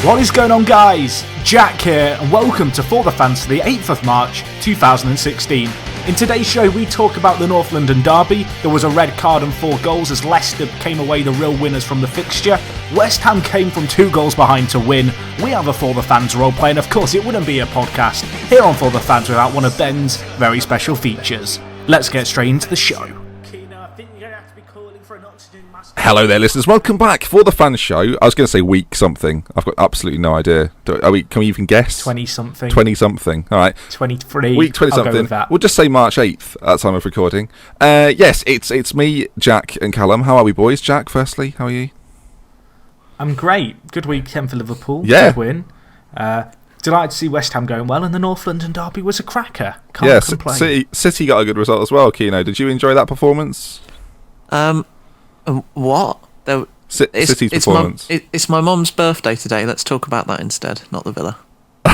What is going on, guys? Jack here, and welcome to ForTheFans for the 8th of March 2016. In today's show, we talk about the North London derby. There was a red card and 4 goals as Leicester came away the real winners from the fixture. West Ham came from 2 goals behind to win. We have a ForTheFans roleplay, and of course, it wouldn't be a podcast here on ForTheFans without one of Ben's very special features. Let's get straight into the show. Hello there, listeners. Welcome back for the fan show. I was going to say week something. I've got absolutely no idea. Can we even guess? 20-something. 20-something. All right. 23. Week 20-something. We'll just say March 8th at the time of recording. Yes, it's me, Jack, and Callum. How are we, boys? Jack, firstly, how are you? I'm great. Good weekend for Liverpool. Yeah. Good win. Delighted to see West Ham going well, and the North London derby was a cracker. Can't complain. City got a good result as well, Kean. Did you enjoy that performance? What? City's performance. It's my mum's birthday today. Let's talk about that instead, not the Villa.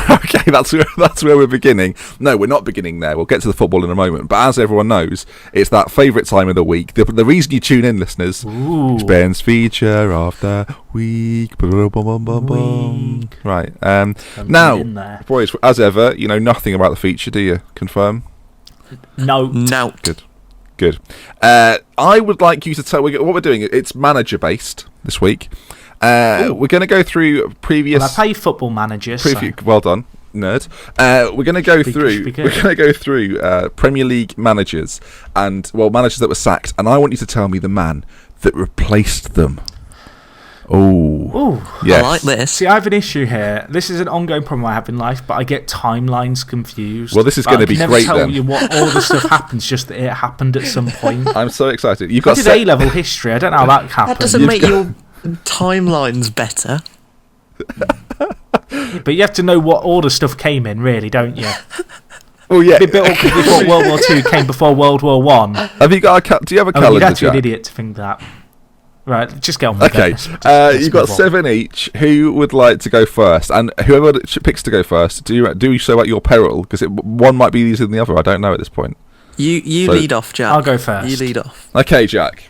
Okay, that's where we're beginning. No, we're not beginning there. We'll get to the football in a moment. But as everyone knows, it's that favourite time of the week. The reason you tune in, listeners, is Ben's feature of the week. Right. Now, boys, as ever, you know nothing about the feature, do you? Confirm? No. Good. I would like you to tell what we're doing. It's manager based this week. We're going to go through previous. Well, I play Football Manager. Well done, nerd. We're going to go through. We're going to go through Premier League managers managers that were sacked, and I want you to tell me the man that replaced them. Oh, yes. I like this. See, I have an issue here. This is an ongoing problem I have in life, but I get timelines confused. Well, this is going to be great then. I can never tell you what all the stuff happens, just that it happened at some point. I'm so excited. I did A-level history. I don't know how that happened. That doesn't make your timelines better. But you have to know what order stuff came in, really, don't you? Oh yeah. It'd be a bit awkward if thought World War II came before World War One. Have you got do you have a calendar? You'd have to be Jack? an idiot to think that. Right, just get on with it. Okay, you've got 7 each. Who would like to go first? And whoever picks to go first, do so at your peril, because one might be easier than the other. I don't know at this point. You lead off, Jack. I'll go first. You lead off. Okay, Jack.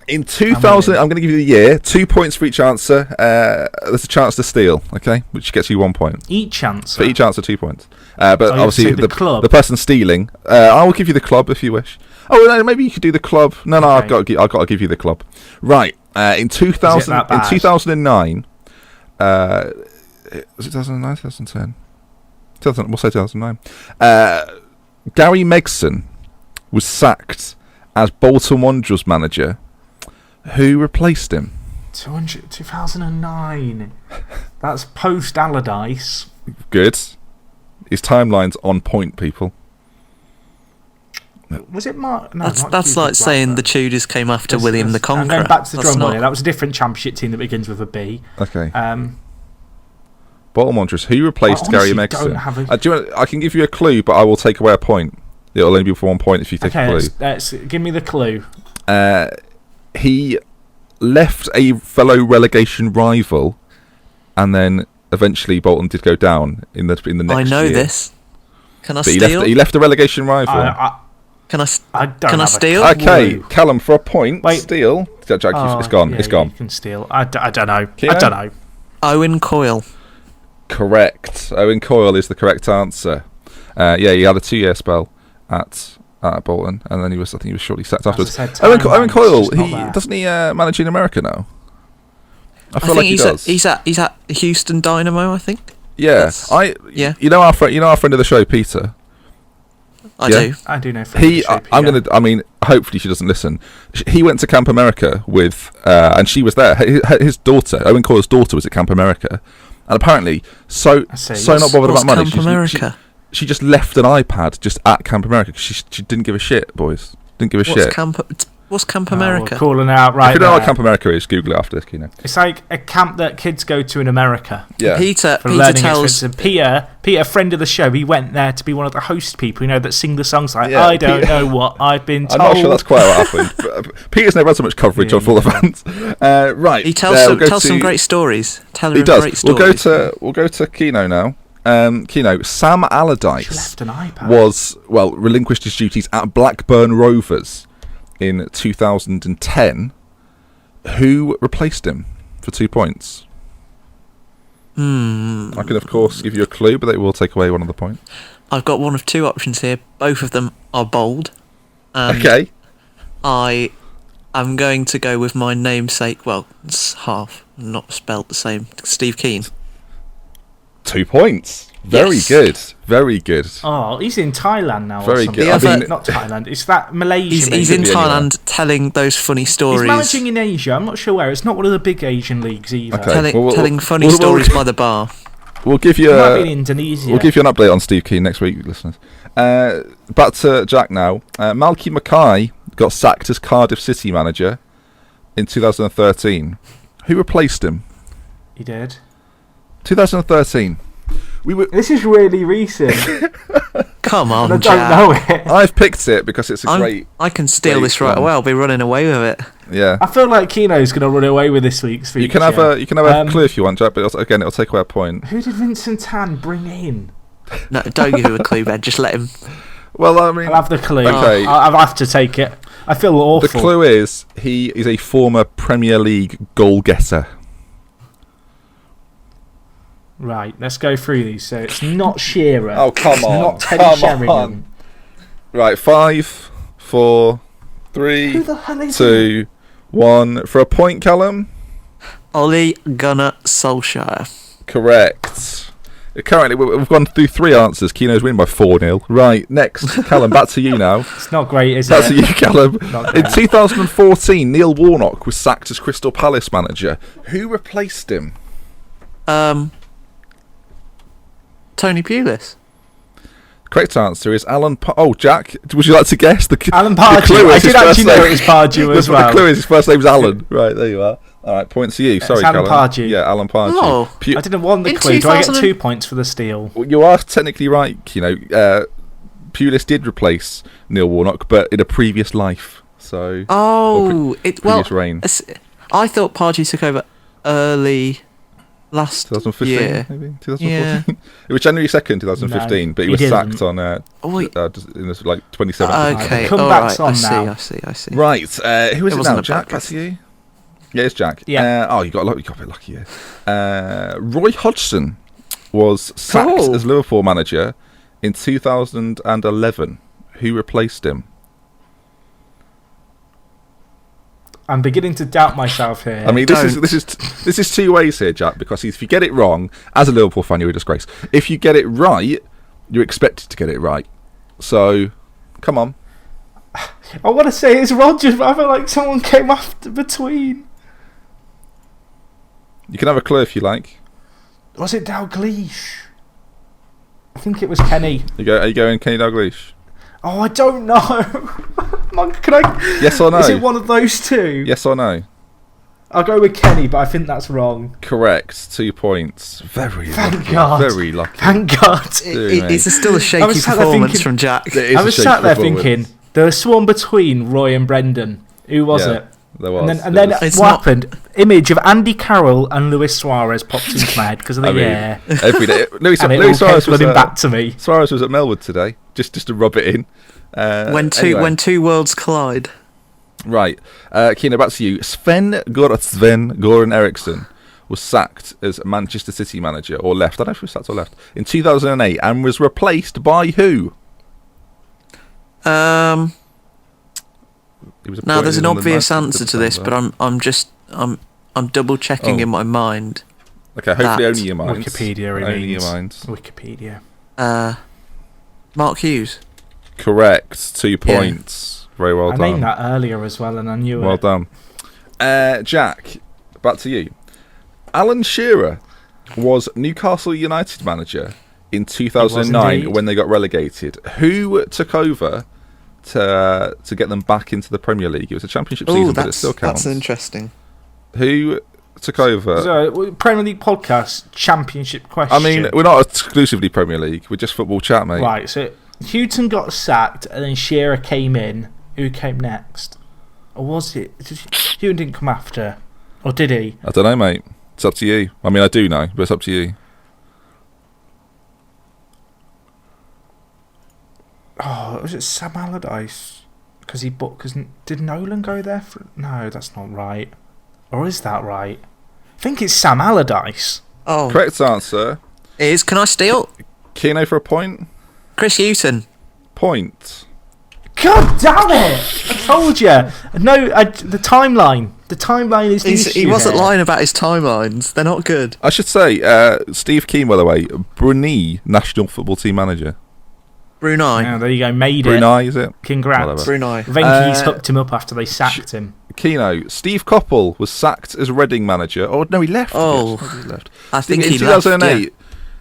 In 2000, I'm going to give you the year. 2 points for each answer. There's a chance to steal, okay? Which gets you 1 point. Each answer? For each answer, 2 points. But obviously, the person stealing, I will give you the club if you wish. Oh, no, maybe you could do the club. No, okay. I've got to give you the club. Right. In 2009, was it 2009, 2010? We'll say 2009. Gary Megson was sacked as Bolton Wanderers manager. Who replaced him? 2009. That's post Allardyce. Good. His timeline's on point, people. Was it Mark? No, that's like saying the Tudors came after William the Conqueror. I'm going back to the drum roll. That was a different championship team that begins with a B. Okay. Bolton Wanderers. Who replaced Gary Megson? I can give you a clue, but I will take away a point. It'll only be for 1 point if you take a clue. Give me the clue. He left a fellow relegation rival, and then eventually Bolton did go down in the next year. I know this. Can I steal? He left a relegation rival. Can I steal? Okay, Woo. Callum, for a point. Wait. Steal. Jack, it's gone. Yeah, it's gone. You can steal. I don't know. Kean? I don't know. Owen Coyle. Correct. Owen Coyle is the correct answer. He had a 2-year spell at Bolton, and then I think he was shortly sacked afterwards. Owen Coyle, doesn't he manage in America now? I feel like he does. He's at Houston Dynamo, I think. Yeah, You know our friend of the show, Peter. I do know. Hopefully she doesn't listen. He went to Camp America with, and she was there. His daughter, Owen Coyle's daughter, was at Camp America, and apparently so not bothered about money. Camp America? She just left an iPad just at Camp America because she didn't give a shit, boys. Didn't give a shit. What's Camp America? We're calling out right If you don't know there. what Camp America is, Google it after this, Kean. It's like a camp that kids go to in America. Yeah. Peter Learning tells... experience. Peter, friend of the show, he went there to be one of the host people, that sing the songs like, Yeah, I don't know what I've been told. I'm not sure that's quite what happened. But Peter's never had so much coverage on ForTheFans. Right. He tells some great stories. He does. We'll go to Keno now. Keno, Sam Allardyce left an iPad. relinquished his duties at Blackburn Rovers in 2010. Who replaced him for 2 points? I can, of course, give you a clue, but they will take away one of the points. I've got one of two options here. Both of them are bold. Okay. I am going to go with my namesake. Well, it's half, not spelled the same. Steve Kean. 2 points. Very Yes. good. Very good. Oh, he's in Thailand now. Very or something. good. Not Thailand. It's that Malaysia. He's maybe. in Thailand telling those funny stories. He's managing in Asia. I'm not sure where. It's not one of the big Asian leagues either. Okay. Telling funny stories by the bar. We'll give you He might be in Indonesia. We'll give you an update on Steve Kean next week, listeners. Back to Jack now. Malky Mackay got sacked as Cardiff City manager in 2013. Who replaced him? He did. 2013. This is really recent. Come on, and I don't Jack. know it. I've picked it because it's a great. I can steal great this right one. away. I'll be running away with it. Yeah. I feel like Keno's going to run away with this week's feature. You can have a clue if you want, Jack, but it'll take away a point. Who did Vincent Tan bring in? No, don't give him a clue, Ben. Just let him. Well, I mean, I'll have the clue. Okay. I'll have to take it. I feel awful. the clue is he is a former Premier League goal getter. Right, let's go through these. So it's not Shearer. Oh, come It's on. not Teddy Come Sheringham. on. Right, 5, 4, 3, Who the hell is 2, 1. For a point, Callum? Ole Gunnar Solskjaer. Correct. Currently, we've gone through 3 answers. Keno's winning by 4-0. Right, next, Callum, back to you now. It's not great, is Back it? to you, Callum. Not In great. 2014, Neil Warnock was sacked as Crystal Palace manager. Who replaced him? Tony Pulis. Correct answer is Alan. Jack, would you like to guess? Alan the Pardew. clue I is his did actually first know name. it was Pardew as well. The clue is his first name's Alan. Right, there you are. All right, points to you. Sorry, Alan Callum. Pardew. Yeah, Alan Pardew. Oh. I didn't want the In clue. Do I get 2000 2 points for the steal? You are technically right. Pulis did replace Neil Warnock, but in a previous life. So. Previous reign. I thought Pardew took over early last 2015, year. maybe 2014. Yeah. It was January 2nd, 2015, No, but he he was didn't. sacked on wait. in this, like 2017. Okay, The all comeback's right. on I now. see. Right, who is it wasn't now? a Jack, bad back to you. Yeah, it's Jack. Yeah. You got a bit lucky here. Roy Hodgson was sacked as Liverpool manager in 2011. Who replaced him? I'm beginning to doubt myself here. I mean, this is 2 ways here, Jack. Because if you get it wrong, as a Liverpool fan, you're a disgrace. If you get it right, you're expected to get it right. So, come on. I want to say it's Rodgers, but I feel like someone came after between. You can have a clue if you like. Was it Dalglish? I think it was Kenny. Are you going Kenny Dalglish? Oh, I don't know. Can I? Yes or no? Is it one of those two? Yes or no? I'll go with Kenny, but I think that's wrong. Correct. 2 points. Very Thank lucky. God. Very lucky. Thank God. It's still a I shaky was sat there performance thinking- from Jack. It is I a was shaky sat there performance. thinking, there was someone between Roy and Brendan. Who was Yeah, it? There was. And then It's what not- happened? Image of Andy Carroll and Luis Suarez popped into my head because of the year. every day. Luis And it all Suarez came was flooding back to me. Suarez was at Melwood today, just to rub it in. When Anyway. two worlds collide. Right, Kean, back to you. Sven Goran Eriksson was sacked as Manchester City manager, or left. I don't know if he was sacked or left in 2008, and was replaced by who? He was Now there's appointed an on the obvious 19th of answer to this, but December. I'm double checking Oh. in my mind. Okay, hopefully that- only your mind. Wikipedia Only your remains. mind. Wikipedia. Mark Hughes. Correct. 2 points. Very well I done. named that earlier as well, and I knew Well it. done. Jack, back to you. Alan Shearer was Newcastle United manager in 2009 indeed. when they got relegated. Who took over to get them back into the Premier League. It was a Championship season, but it still counts. That's interesting. Who took over? So, Premier League podcast, Championship question. I mean, we're not exclusively Premier League. We're just football chat, mate. Right, so Houghton got sacked, and then Shearer came in. Who came next? Or was it? Houghton didn't come after. Or did he? I don't know, mate. It's up to you. I mean, I do know, but it's up to you. Oh, was it Sam Allardyce? Because did Nolan go there? No, that's not right. Or is that right? I think it's Sam Allardyce. Oh, Correct answer. it is. Can I steal? Kean for a point. Chris Houghton. Point. God damn it! I told you. No, the timeline. The timeline is the issue He wasn't here. lying about his timelines. They're not good. I should say, Steve Kean, by the way, Brunei national football team manager. Brunei. Yeah, there you go. Made it. Brunei, is it? Congrats. Whatever. Brunei. Venky's hooked him up after they sacked him. Keno, Steve Coppell was sacked as Reading manager. Oh no, he left. Oh. Yes, he left. I think in he 2008. left, yeah.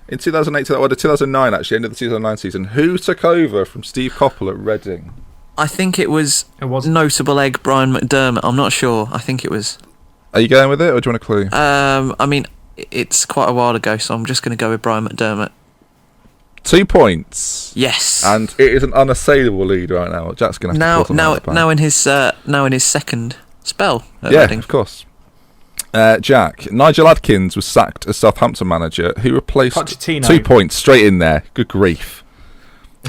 In 2008 or 2009, actually, end of the 2009 season. Who took over from Steve Coppell at Reading? I think it was It was. notable egg Brian McDermott. I'm not sure. I think it was. Are you going with it, or do you want a clue? I mean, it's quite a while ago, so I'm just going to go with Brian McDermott. 2 points. Yes. And it is an unassailable lead right now. Jack's going to have to now in his second spell at yeah, Reading. of course. Jack, Nigel Adkins was sacked as Southampton manager. Who replaced? Pochettino. 2 points straight in there. Good grief.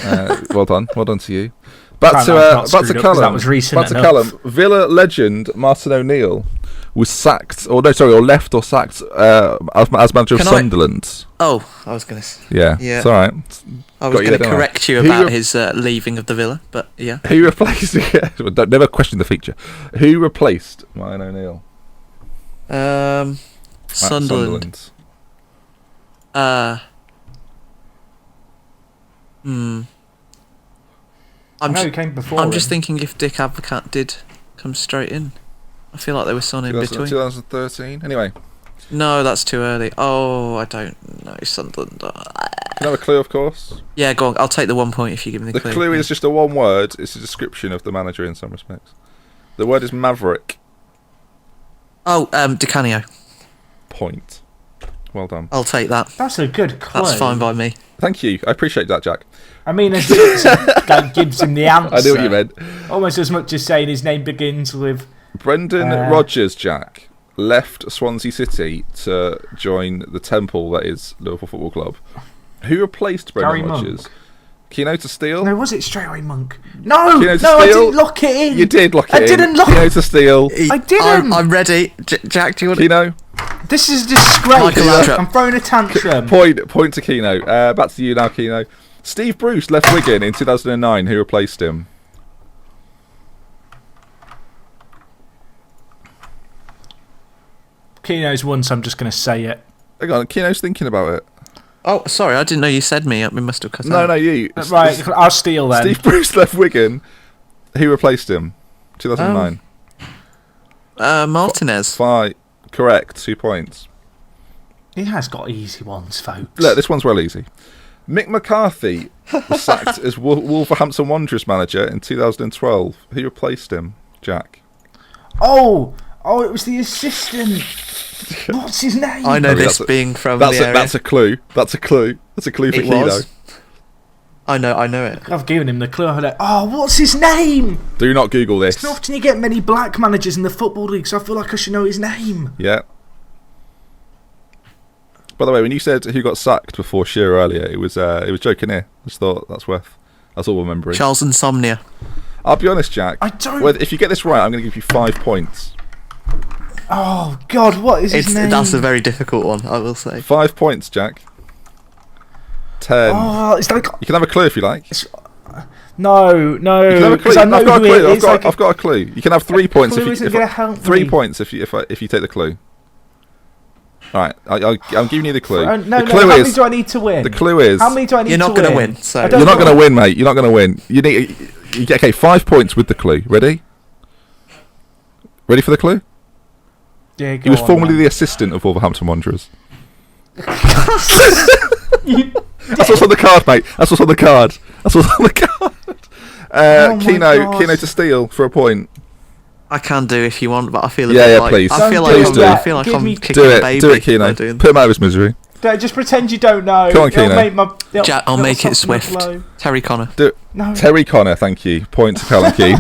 Well done to you. Back to Callum. That was recent Back to enough. Callum. Villa legend Martin O'Neill was sacked, or left or sacked as manager of Sunderland. I was going to. Yeah, it's all right. I was going to correct you about his leaving of the Villa, but yeah. Who replaced? Never question the feature. Who replaced Martin O'Neill? Sunderland. Who came before I'm just him? thinking if Dick Advocat did come straight in. I feel like there was someone in between. 2013. Anyway, No, that's too early. Oh, I don't know. Sunderland. can I have a clue, of course? Yeah, go on. I'll take the 1 point if you give me the The clue is just a one word. It's a description of the manager in some respects. The word is maverick. Oh, Di Canio. Point. Well done. I'll take that. That's a good clue. That's fine by me. Thank you. I appreciate that, Jack. I mean, that gives him the answer. I knew what you meant. Almost as much as saying his name begins with... Brendan Rodgers, Jack, left Swansea City to join the temple that is Liverpool Football Club. Who replaced Brendan Gary Rodgers? Monk. Keno to steal? No, was it straight away Monk? No, Keno to no, I steal? didn't lock it in. You did lock it in. I didn't lock Keno to steal. I didn't. I'm ready. Jack, do you want to... Keno? This is a disgrace. Michael Laudrup. I'm throwing a tantrum. Point to Keno. Back to you now, Keno. Steve Bruce left Wigan in 2009. Who replaced him? Keno's won, so I'm just going to say it. Hang on, Keno's thinking about it. Oh, sorry, I didn't know you said me. We must have cut No, out. no, you. Right, I'll steal then. Steve Bruce left Wigan. Who replaced him? 2009. Martinez. Correct. 2 points. He has got easy ones, folks. Look, this one's well easy. Mick McCarthy was sacked as Wolverhampton Wanderers manager in 2012. Who replaced him? Jack. Oh, it was the assistant. What's his name? I know That's this being from That's the area. that's a clue. That's a clue for It Keno. was. I know it. I've given him the clue. I'm like, what's his name? Do not Google this. It's not often you get many black managers in the Football League, so I feel like I should know his name. Yeah. By the way, when you said who got sacked before Shearer earlier, it was Joe Kinnear. I just thought that's all remembering. Charles Insomnia. I'll be honest, Jack. I don't. If you get this right, I'm going to give you 5 points. Oh God, what is his name? That's a very difficult one, I will say. 5 points, Jack. 10. Oh, it's like You can have a clue if you like. no, You can have a clue. because I know I've got a who clue. it is. I've got a clue. You can have 3 points clue isn't gonna help 3 me. points if you take the clue. All right, I'm giving you the clue. No, the how clue many is do I need to win? the clue is How many do I need You're to not win? going to win. So I don't you're not know. going to win, mate. You're not going to win. You get 5 points with the clue. Ready? Ready for the clue? Yeah, go He was on, formerly then. the assistant of Wolverhampton Wanderers. You- That's what's on the card, mate. That's what's on the card. Keno to steal for a point. I can do if you want, but I feel please. I feel like I'm kicking a baby. Do it, Keno. Put him out of his misery. Just pretend you don't know. Come on, Keno. Jack, I'll make it swift. Terry Connor. No. Terry Connor, thank you. Point to Callum Kean.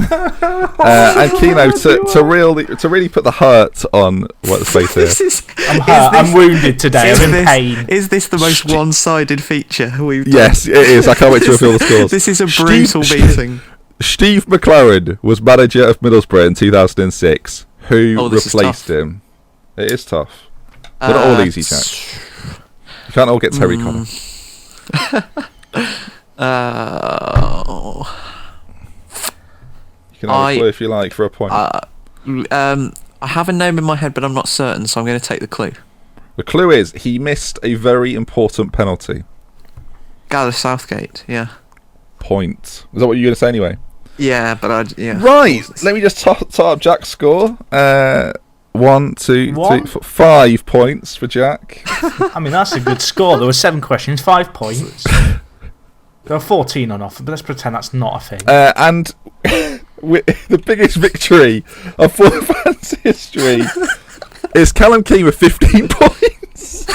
And Keno to really put the hurt on what's face here. I'm hurt. I'm wounded today. I'm in pain. Is this the most one-sided feature we've done? Yes, it is. I can't wait to reveal the scores. This is a brutal beating. Steve McLaren was manager of Middlesbrough in 2006. Who replaced him? It is tough. They're not all easy, Jack. You can't all get Terry Connor. You can have a clue if you like for a point. I have a name in my head, but I'm not certain, so I'm going to take the clue. The clue is he missed a very important penalty. Gareth Southgate, yeah. Point. Is that what you were going to say anyway? Yeah, but Right, let me just top up Jack's score. 1, 2, 3, 4, 5 points for Jack. I mean, that's a good score. There were 7 questions, 5 points. There are 14 on offer, but let's pretend that's not a thing. And the biggest victory of ForTheFans history is Callum Kean with 15 points.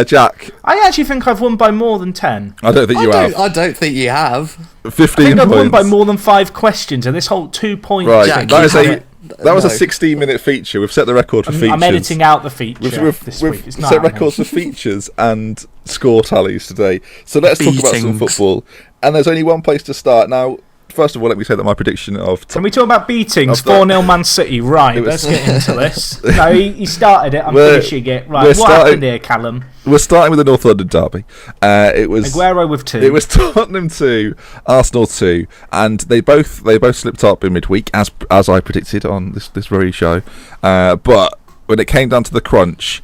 Jack. I actually think I've won by more than 10. I don't think you have. I don't think you have. 15 I think I've points. won by more than 5 questions, and this whole 2 point. Right, Jack, that was a 16-minute feature. We've set the record for features. I'm editing out the feature this week. We've set records for features and score tallies today. So let's talk about some football. And there's only one place to start. Now, first of all, let me say that my prediction of... Can we talk about beatings? 4-0 Man City. Right, let's get into this. No, he started it. I'm finishing it. Right, what happened here, Callum? We're starting with the North London derby. It was Aguero with 2. It was Tottenham 2, Arsenal 2, and they both slipped up in midweek, as I predicted on this very show. But when it came down to the crunch,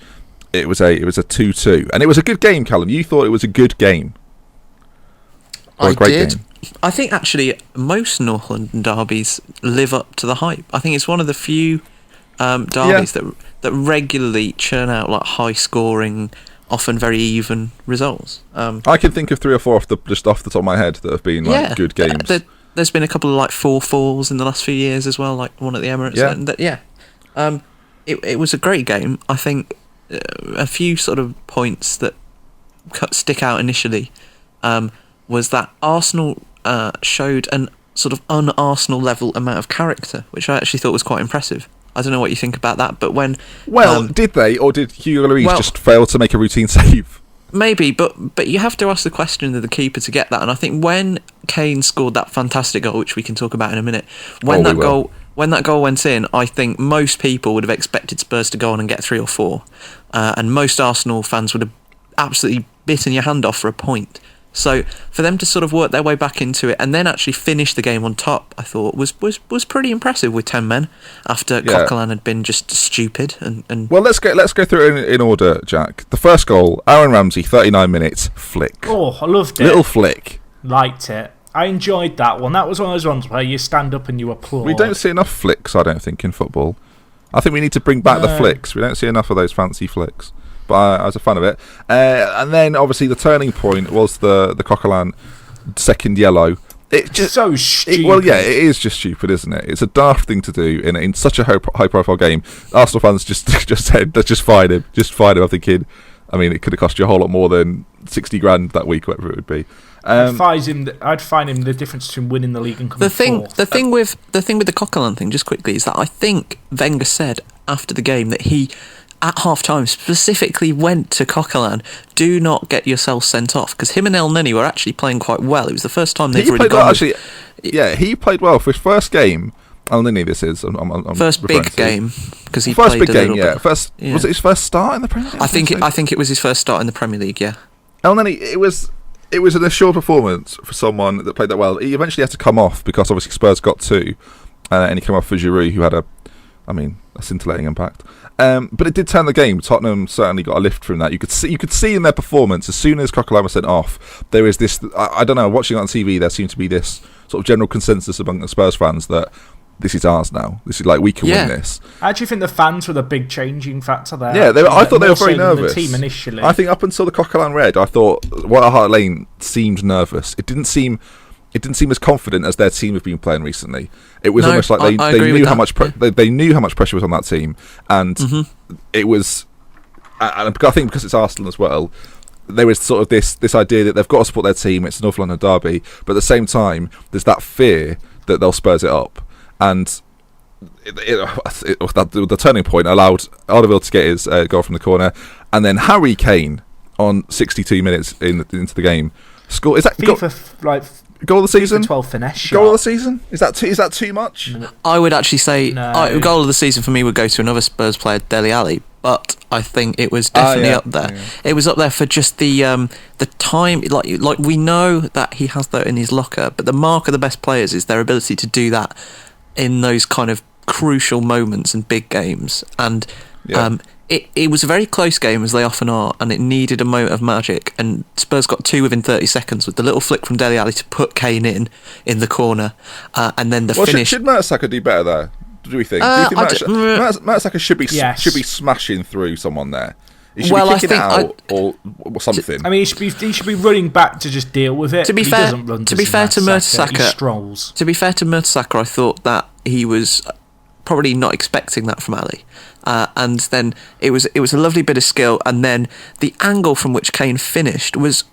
it was a 2-2, and it was a good game. Callum, you thought it was a good game. I did. Game. I think actually most North London derbies live up to the hype. I think it's one of the few derbies that regularly churn out like high scoring, often very even results. I can think of 3 or 4 just off the top of my head that have been good games. There's been a couple of like 4-4s in the last few years as well, like one at the Emirates. It was a great game. I think a few sort of points that stick out initially was that Arsenal showed an sort of un-Arsenal level amount of character, which I actually thought was quite impressive. I don't know what you think about that, but when... did they, or did Hugo Lloris just fail to make a routine save? Maybe, but you have to ask the question of the keeper to get that, and I think when Kean scored that fantastic goal, which we can talk about in a minute, when that goal went in, I think most people would have expected Spurs to go on and get 3 or 4, and most Arsenal fans would have absolutely bitten your hand off for a point. So for them to sort of work their way back into it and then actually finish the game on top, I thought was pretty impressive with 10 men after Coquelin had been just stupid. And well, let's go through it in order, Jack. The first goal, Aaron Ramsey, 39 minutes, flick. Oh, I loved it. Little flick. Liked it. I enjoyed that one. That was one of those ones where you stand up and you applaud. We don't see enough flicks, I don't think, in football. I think we need to bring back the flicks. We don't see enough of those fancy flicks. But I was a fan of it. And then, obviously, the turning point was the Coquelin second yellow. It's just so stupid. It is just stupid, isn't it? It's a daft thing to do in such a high-profile game. Arsenal fans just said, let's just fine him. Just fine him. I'm thinking, I mean, it could have cost you a whole lot more than 60 grand that week, whatever it would be. I'd find him the difference between winning the league and coming fourth. The thing with the Coquelin thing, just quickly, is that I think Wenger said after the game that he, at half-time, specifically went to Coquelin, do not get yourself sent off, because him and El Neni were actually playing quite well. It was the first time they've really gone... he played well for his first game. El Neni, this is. I'm first big game, because he first played big game, yeah. Was it his first start in the Premier League? I think it was his first start in the Premier League, yeah. El Neni, it was an assured performance for someone that played that well. He eventually had to come off, because obviously Spurs got 2, and he came off for Giroud, who had a scintillating impact. But it did turn the game. Tottenham certainly got a lift from that. You could see in their performance, as soon as Coquelin was sent off, there is this, I don't know, watching it on TV, there seemed to be this sort of general consensus among the Spurs fans that this is ours now. This is like, we can win this. I actually think the fans were the big changing factor there. Yeah, I thought they were very nervous. The team initially. I think up until the Coquelin Red, I thought White Hart Lane seemed nervous. It didn't seem as confident as their team have been playing recently. It was almost like they knew how much they knew how much pressure was on that team, and it was. And I think because it's Arsenal as well, there was sort of this idea that they've got to support their team. It's a North London derby, but at the same time, there's that fear that they'll Spurs it up. And the turning point allowed Alderweireld to get his goal from the corner, and then Harry Kane on 62 minutes into the game score. Is that goal of the season? 12 finesse shot. Goal of the season? Is that too much? I would actually say no. Goal of the season for me would go to another Spurs player, Dele Alli. But I think it was definitely up there. Yeah. It was up there for just the time. Like we know that he has that in his locker, but the mark of the best players is their ability to do that in those kind of crucial moments and big games. And it was a very close game, as they often are, and it needed a moment of magic. And Spurs got 2 within 30 seconds with the little flick from Dele Alli to put Kean in the corner, and then the finish. Should Mertesacker do better there? Do we think? Do you think Mertesacker should be smashing through someone there? He should be kicking it out or something. I mean, he should be running back to just deal with it. To be fair to Mertesacker, he strolls. To be fair to Mertesacker, I thought that he was probably not expecting that from Ali. And then it was a lovely bit of skill, and then the angle from which Kean finished was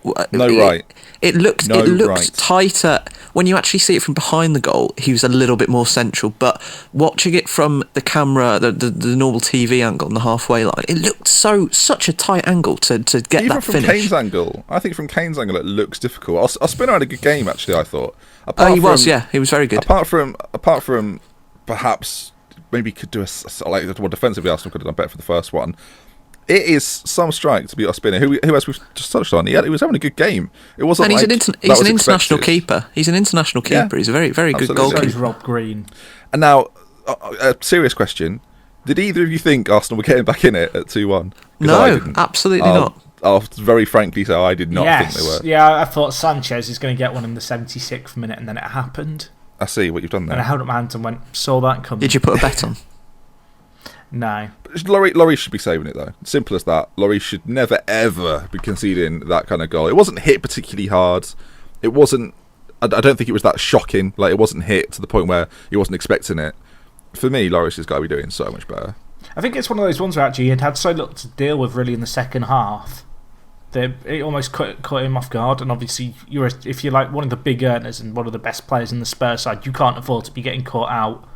It looked tighter when you actually see it from behind the goal. He was a little bit more central, but watching it from the camera, the normal TV angle on the halfway line, it looked such a tight angle to get even that from finish. Kane's angle, I think from Kane's angle it looks difficult. Our spinner had a good game actually. I thought. He was very good. Apart from perhaps. Maybe could do defensively. Arsenal could have done better for the first one. It is some strike to beat our spinner, who as we've just touched on, he was having a good game. It wasn't. And he's an international keeper. He's an international keeper. Yeah, he's a very, very good goalkeeper. He's Rob Green. And now, a serious question: did either of you think Arsenal were getting back in it at 2-1? No, absolutely not. I'll very frankly say I did not think they were. Yeah, I thought Sanchez is going to get one in the 76th minute, and then it happened. I see what you've done there. And I held up my hand and saw that coming. Did you put a bet on? No. Laurie should be saving it though. Simple as that. Laurie should never ever be conceding that kind of goal. It wasn't hit particularly hard. It wasn't. I don't think it was that shocking. Like, it wasn't hit to the point where he wasn't expecting it. For me, Lloris has got to be doing so much better. I think it's one of those ones where actually he had so little to deal with really in the second half. It almost caught him off guard, and obviously if you're like one of the big earners and one of the best players in the Spurs side, you can't afford to be getting caught out.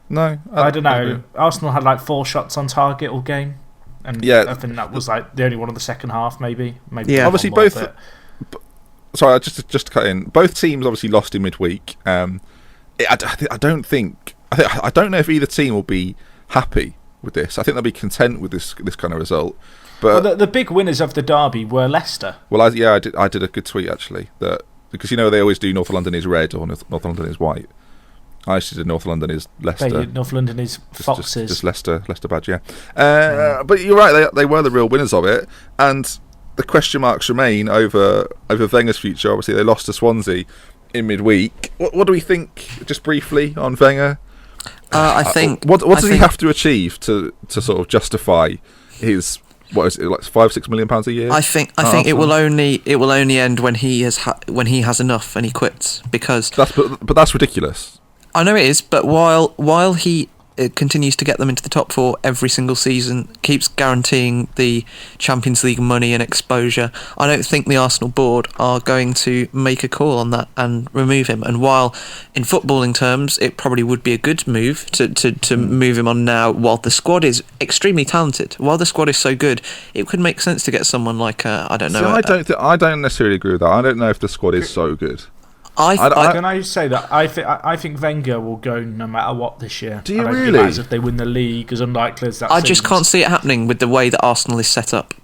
No, I don't know. Arsenal had like 4 shots on target all game, and I think that was like the only one of the second half, maybe. Obviously both. Sorry, just to cut in. Both teams obviously lost in midweek. I don't know if either team will be happy with this. I think they'll be content with this kind of result. But the big winners of the derby were Leicester. Well, I did a good tweet actually, that because they always do North London is red or North London is white. I actually did North London is Leicester. North London is Foxes. Just Leicester badge, yeah. But you're right, they were the real winners of it, and the question marks remain over Wenger's future. Obviously, they lost to Swansea in midweek. What do we think, just briefly, on Wenger? I think. What does he have to achieve to sort of justify his? What is it, like £5-6 million a year? I think it will only end when he has enough and he quits, because that's ridiculous. I know it is, but while he continues to get them into the top 4 every single season, keeps guaranteeing the Champions League money and exposure, I don't think the Arsenal board are going to make a call on that and remove him. And while in footballing terms it probably would be a good move to move him on now, while the squad is extremely talented, while the squad is so good, it could make sense to get someone like I don't know. I don't necessarily agree with that. I don't know if the squad is so good. Can I say that I think Wenger will go no matter what this year. Do you really? As if they win the league, as unlikely as that I seems. just can't see it happening with the way that Arsenal is set up.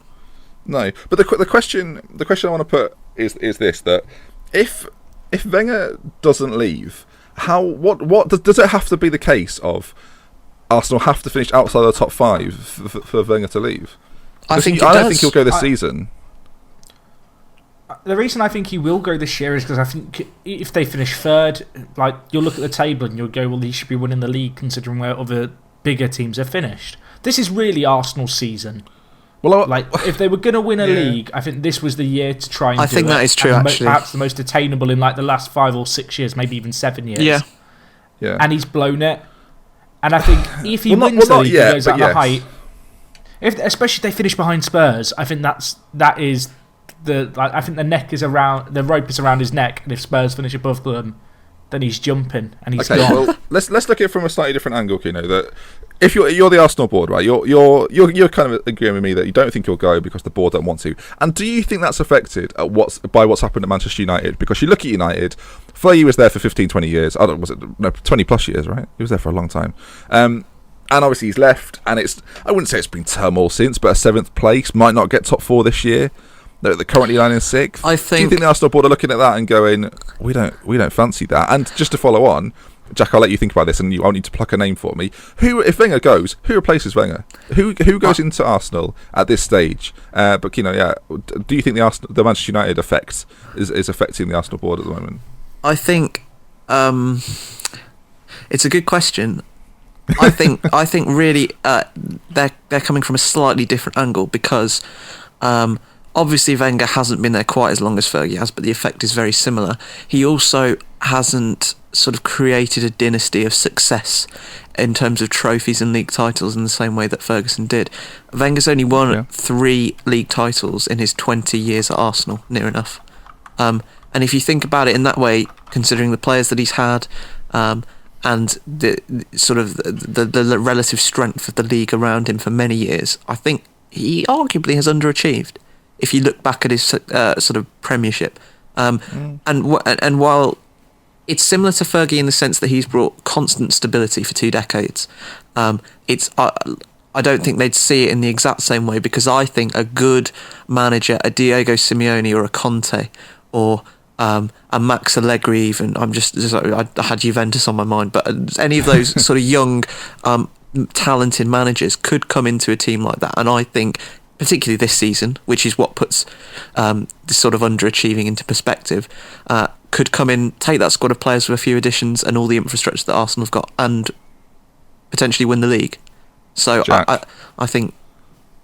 No, but the question I want to put is this: that if Wenger doesn't leave, what does it have to be the case of Arsenal have to finish outside the top 5 for Wenger to leave? I don't think he'll go this season. the reason I think he will go this year is because I think if they finish third, like you'll look at the table and you'll go, well, he should be winning the league considering where other bigger teams have finished. This is really Arsenal's season. Well, like if they were going to win a league, I think this was the year to try and do it. I think that is true, actually. Perhaps the most attainable in like the last 5 or 6 years, maybe even 7 years. Yeah. And he's blown it. And I think if he wins the league, he goes out the height. Especially if they finish behind Spurs, I think that is I think the rope is around his neck, and if Spurs finish above them, then he's jumping and he's gone. Well, let's look at it from a slightly different angle, Kino. That if you're the Arsenal board, right? You're kind of agreeing with me that you don't think he'll go because the board don't want to. And do you think that's affected by what's happened at Manchester United? Because you look at United, Fergie was there for 15, 20 years. 20 plus years, right? He was there for a long time. And obviously he's left, and I wouldn't say it's been turmoil since, but a 7th place might not get top 4 this year. They're currently lying in 6th. Do you think the Arsenal board are looking at that and going, we don't fancy that? And just to follow on, Jack, I'll let you think about this, and I'll need to pluck a name for me. If Wenger goes, who replaces Wenger? Who goes into Arsenal at this stage? But do you think the Manchester United effect is affecting the Arsenal board at the moment? I think it's a good question. I think really they're coming from a slightly different angle because obviously Wenger hasn't been there quite as long as Fergie has, but the effect is very similar. He also hasn't sort of created a dynasty of success in terms of trophies and league titles in the same way that Ferguson did. Wenger's only won 3 league titles in his 20 years at Arsenal, near enough. And if you think about it in that way, considering the players that he's had, and the sort of the relative strength of the league around him for many years, I think he arguably has underachieved. If you look back at his sort of Premiership, and while it's similar to Fergie in the sense that he's brought constant stability for 2 decades, I don't think they'd see it in the exact same way, because I think a good manager, a Diego Simeone or a Conte, or a Max Allegri even, I had Juventus on my mind, but any of those sort of young, talented managers could come into a team like that, and I think particularly this season, which is what puts this sort of underachieving into perspective, could come in, take that squad of players with a few additions and all the infrastructure that Arsenal have got, and potentially win the league. So I think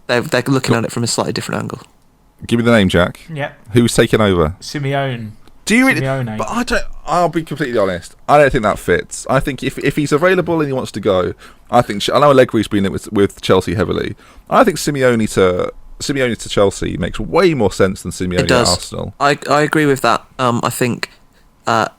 they're looking at it from a slightly different angle. Give me the name, Jack. Yeah. Who's taking over? Simeone. Do you really? Simeone. But I'll be completely honest. I don't think that fits. I think if he's available and he wants to go, I know Allegri's been with Chelsea heavily. I think Simeone to Chelsea makes way more sense than Simeone at Arsenal. I agree with that. I think, but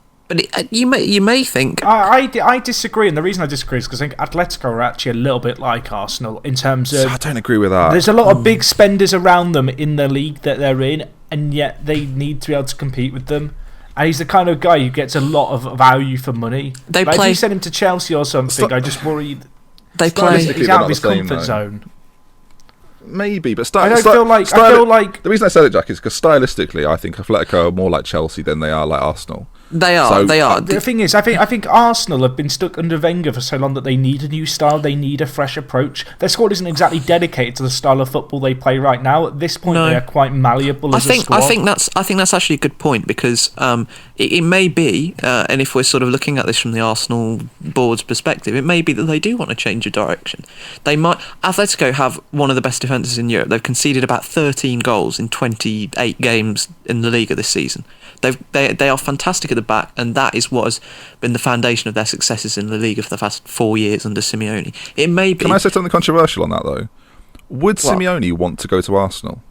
you may think I disagree, and the reason I disagree is because I think Atletico are actually a little bit like Arsenal in terms of. I don't agree with that. There's a lot of big spenders around them in the league that they're in, and yet they need to be able to compete with them. And he's the kind of guy who gets a lot of value for money. If you send him to Chelsea or something, I just worry. He's out of his comfort zone. Maybe, but I feel like the reason I said it, Jack, is because stylistically, I think Atletico are more like Chelsea than they are like Arsenal. They are. The thing is, I think Arsenal have been stuck under Wenger for so long that they need a new style. They need a fresh approach. Their squad isn't exactly dedicated to the style of football they play right now. At this point, they are quite malleable as a squad. I think that's actually a good point, because it may be, and if we're sort of looking at this from the Arsenal board's perspective, it may be that they do want to change a direction. They might. Atletico have one of the best defences in Europe. They've conceded about 13 goals in 28 games in the Liga this season. They are fantastic at the back, and that is what has been the foundation of their successes in the Liga for the past 4 years under Simeone. It may be. Can I say something controversial on that though? Would Simeone want to go to Arsenal?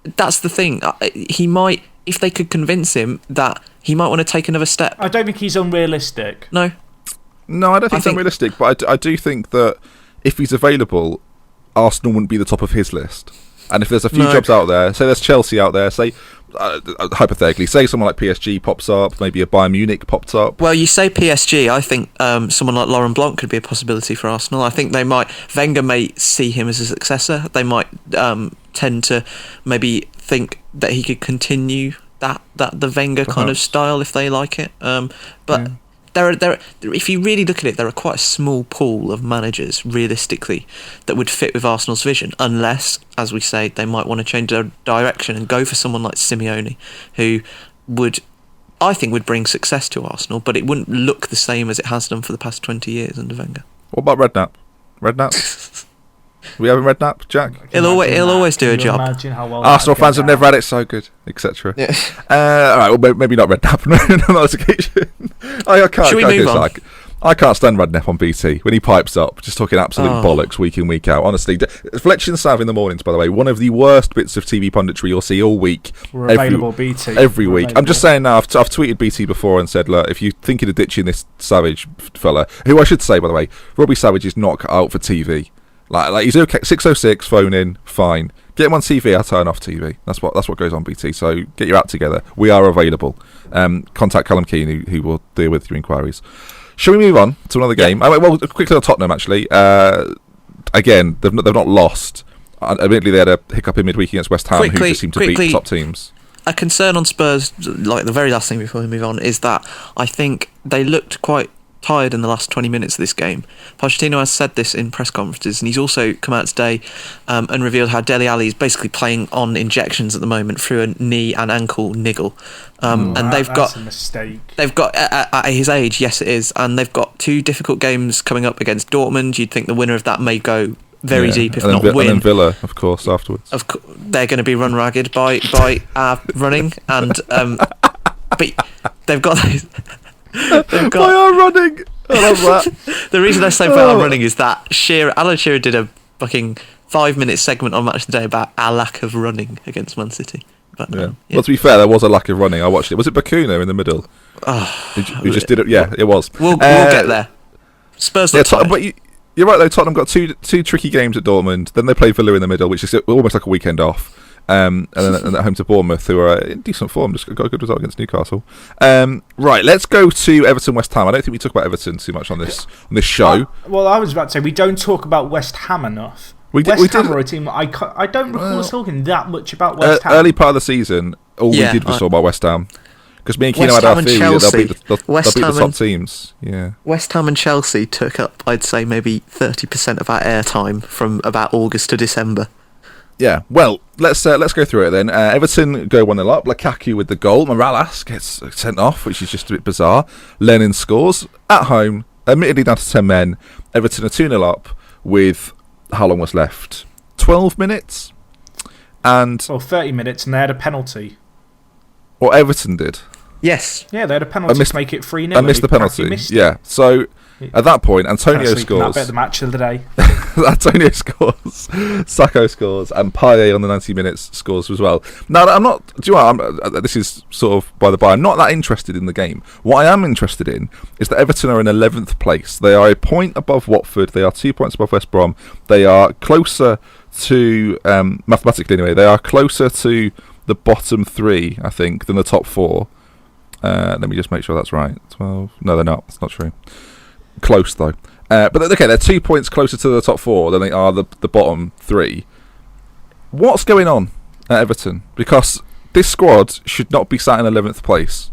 That's the thing. He might, if they could convince him that he might want to take another step. I don't think he's unrealistic. No, I don't think it's unrealistic, but I do think that if he's available, Arsenal wouldn't be the top of his list. And if there's a few jobs out there, say there's Chelsea out there, say hypothetically, say someone like PSG pops up, maybe a Bayern Munich pops up. Well, you say PSG, I think someone like Laurent Blanc could be a possibility for Arsenal. I think Wenger may see him as a successor. They might tend to maybe think that he could continue the Wenger kind of style if they like it. But if you really look at it, there are quite a small pool of managers, realistically, that would fit with Arsenal's vision, unless, as we say, they might want to change their direction and go for someone like Simeoni, who I think would bring success to Arsenal, but it wouldn't look the same as it has done for the past 20 years under Wenger. What about Redknapp? Redknapp? We having Redknapp, Jack? He'll always do a job. Arsenal fans have never had it so good, etc. Yeah. All right, well, maybe not Redknapp on that occasion. I can't. Should we move on? I can't stand Redknapp on BT when he pipes up, just talking absolute bollocks week in, week out. Honestly, Fletcher and Sav in the mornings, by the way, one of the worst bits of TV punditry you'll see all week. We're available, BT. Every week. I'm just saying now, I've tweeted BT before and said, look, if you're thinking of ditching this Savage fella, who I should say, by the way, Robbie Savage is not cut out for TV. Like he's okay. 606, phone in, fine. Get him on TV, I'll turn off TV. That's what goes on BT. So get your act together. We are available. Contact Callum Kean, who will deal with your inquiries. Shall we move on to another game? Well, quickly on Tottenham, actually. Again, they've not lost. Admittedly, they had a hiccup in midweek against West Ham, who just seemed to beat top teams. A concern on Spurs, like the very last thing before we move on, is that I think they looked quite tired in the last 20 minutes of this game. Pochettino has said this in press conferences, and he's also come out today and revealed how Dele Alli is basically playing on injections at the moment through a knee and ankle niggle. And that's a mistake. They've got at his age, yes it is, and they've got 2 difficult games coming up against Dortmund. You'd think the winner of that may go very deep, if not win. And then Villa, of course, afterwards. They're going to be run ragged by running, and but they've got those. They are running. I love that. The reason I say they are running is that Alan Shearer did a fucking 5-minute segment on Match of the Day about our lack of running against Man City. But, Well, to be fair, there was a lack of running. I watched it. Was it Bakuna in the middle? Who just did it? Yeah, it was. We'll get there. Spurs look tired. But you're right though. Tottenham got two tricky games at Dortmund. Then they play Villa in the middle, which is almost like a weekend off. And then at home to Bournemouth, who are in decent form, just got a good result against Newcastle. Right, let's go to Everton West Ham. I don't think we talk about Everton too much on this show. Well, I was about to say we don't talk about West Ham enough. West Ham are a team I don't recall us talking that much about West Ham. Early part of the season, all we did was talk about West Ham. Because me and Kean had our theory that they'll beat the top teams. Yeah. West Ham and Chelsea took up, I'd say, maybe 30% of our airtime from about August to December. Yeah, well, let's go through it then. Everton go 1-0 up. Lukaku with the goal. Morales gets sent off, which is just a bit bizarre. Lennon scores at home, admittedly down to 10 men. Everton are 2-0 up with how long was left? 12 minutes? And 30 minutes, and they had a penalty. Or Everton did. Yes. Yeah, they had a penalty to make it 3-0. I missed the penalty. Yeah, so at that point, Antonio scores. That the match of the day. Antonio scores, Sacco scores, and Payet on the 90 minutes scores as well. Now, I'm not. Do you know what? This is sort of by the by. I'm not that interested in the game. What I am interested in is that Everton are in 11th place. They are a point above Watford. They are 2 points above West Brom. They are closer to mathematically anyway. They are closer to the bottom 3, I think, than the top 4. Let me just make sure that's right. 12. No, they're not. That's not true. Close though. But okay, they're 2 points closer to the top 4 than they are the bottom 3. What's going on at Everton? Because this squad should not be sat in 11th place.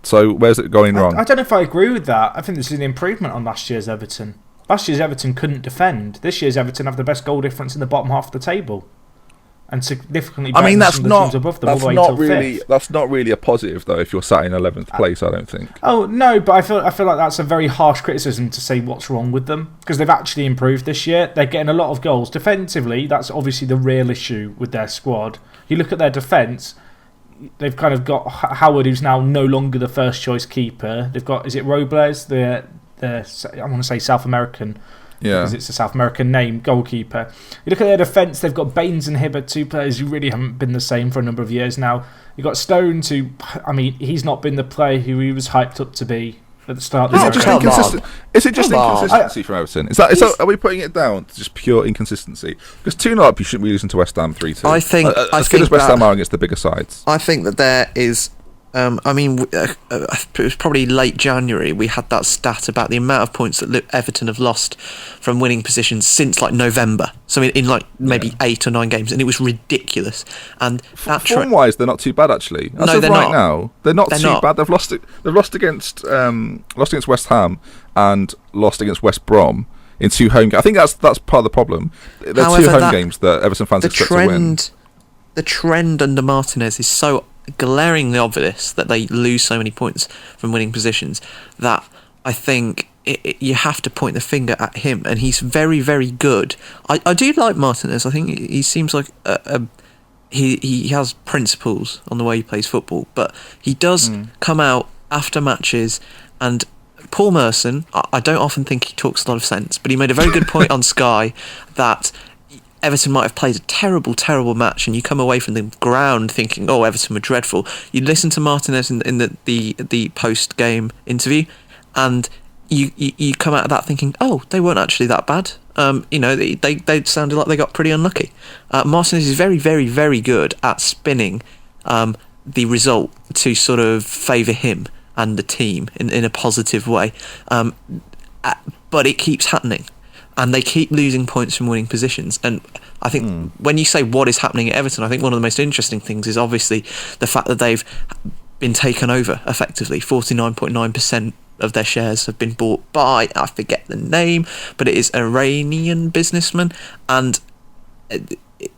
So where's it going wrong? I don't know if I agree with that. I think this is an improvement on last year's Everton. Last year's Everton couldn't defend. This year's Everton have the best goal difference in the bottom half of the table. And significantly better than some of the teams above them, all the way till fifth. That's not really a positive, though, if you're sat in 11th place, I don't think. Oh, no, but I feel like that's a very harsh criticism to say what's wrong with them, because they've actually improved this year. They're getting a lot of goals. Defensively, that's obviously the real issue with their squad. You look at their defence, they've kind of got Howard, who's now no longer the first choice keeper. They've got, is it Robles, the I want to say South American, because it's a South American name, goalkeeper. You look at their defence, they've got Baines and Hibbert, 2 players who really haven't been the same for a number of years now. You've got Stones, who, I mean, he's not been the player who he was hyped up to be at the start of the season. Is it just inconsistency from Everton? Are we putting it down to just pure inconsistency? Because 2-0 up, you shouldn't be losing to West Ham 3-2. I think as good as West Ham are against the bigger sides. I think that there is I mean, it was probably late January. We had that stat about the amount of points that Everton have lost from winning positions since like November. So in like maybe 8 or 9 games, and it was ridiculous. And form-wise, they're not too bad actually. No, they're not. Now, they're not too bad. They've lost against West Ham and lost against West Brom in 2 home games. I think that's part of the problem. They're However, 2 home games that Everton fans expect to win. The trend under Martinez is so glaringly obvious that they lose so many points from winning positions that I think you have to point the finger at him, and he's very, very good. I do like Martinez. I think he seems like he has principles on the way he plays football, but he does come out after matches, and Paul Merson, I don't often think he talks a lot of sense, but he made a very good point on Sky that Everton might have played a terrible, terrible match, and you come away from the ground thinking, "Oh, Everton were dreadful." You listen to Martinez in the post game interview, and you come out of that thinking, "Oh, they weren't actually that bad." They sounded like they got pretty unlucky. Martinez is very, very, very good at spinning the result to sort of favour him and the team in a positive way, but it keeps happening. And they keep losing points from winning positions. And I think when you say what is happening at Everton, I think one of the most interesting things is obviously the fact that they've been taken over effectively. 49.9% of their shares have been bought by, I forget the name, but it is an Iranian businessman. And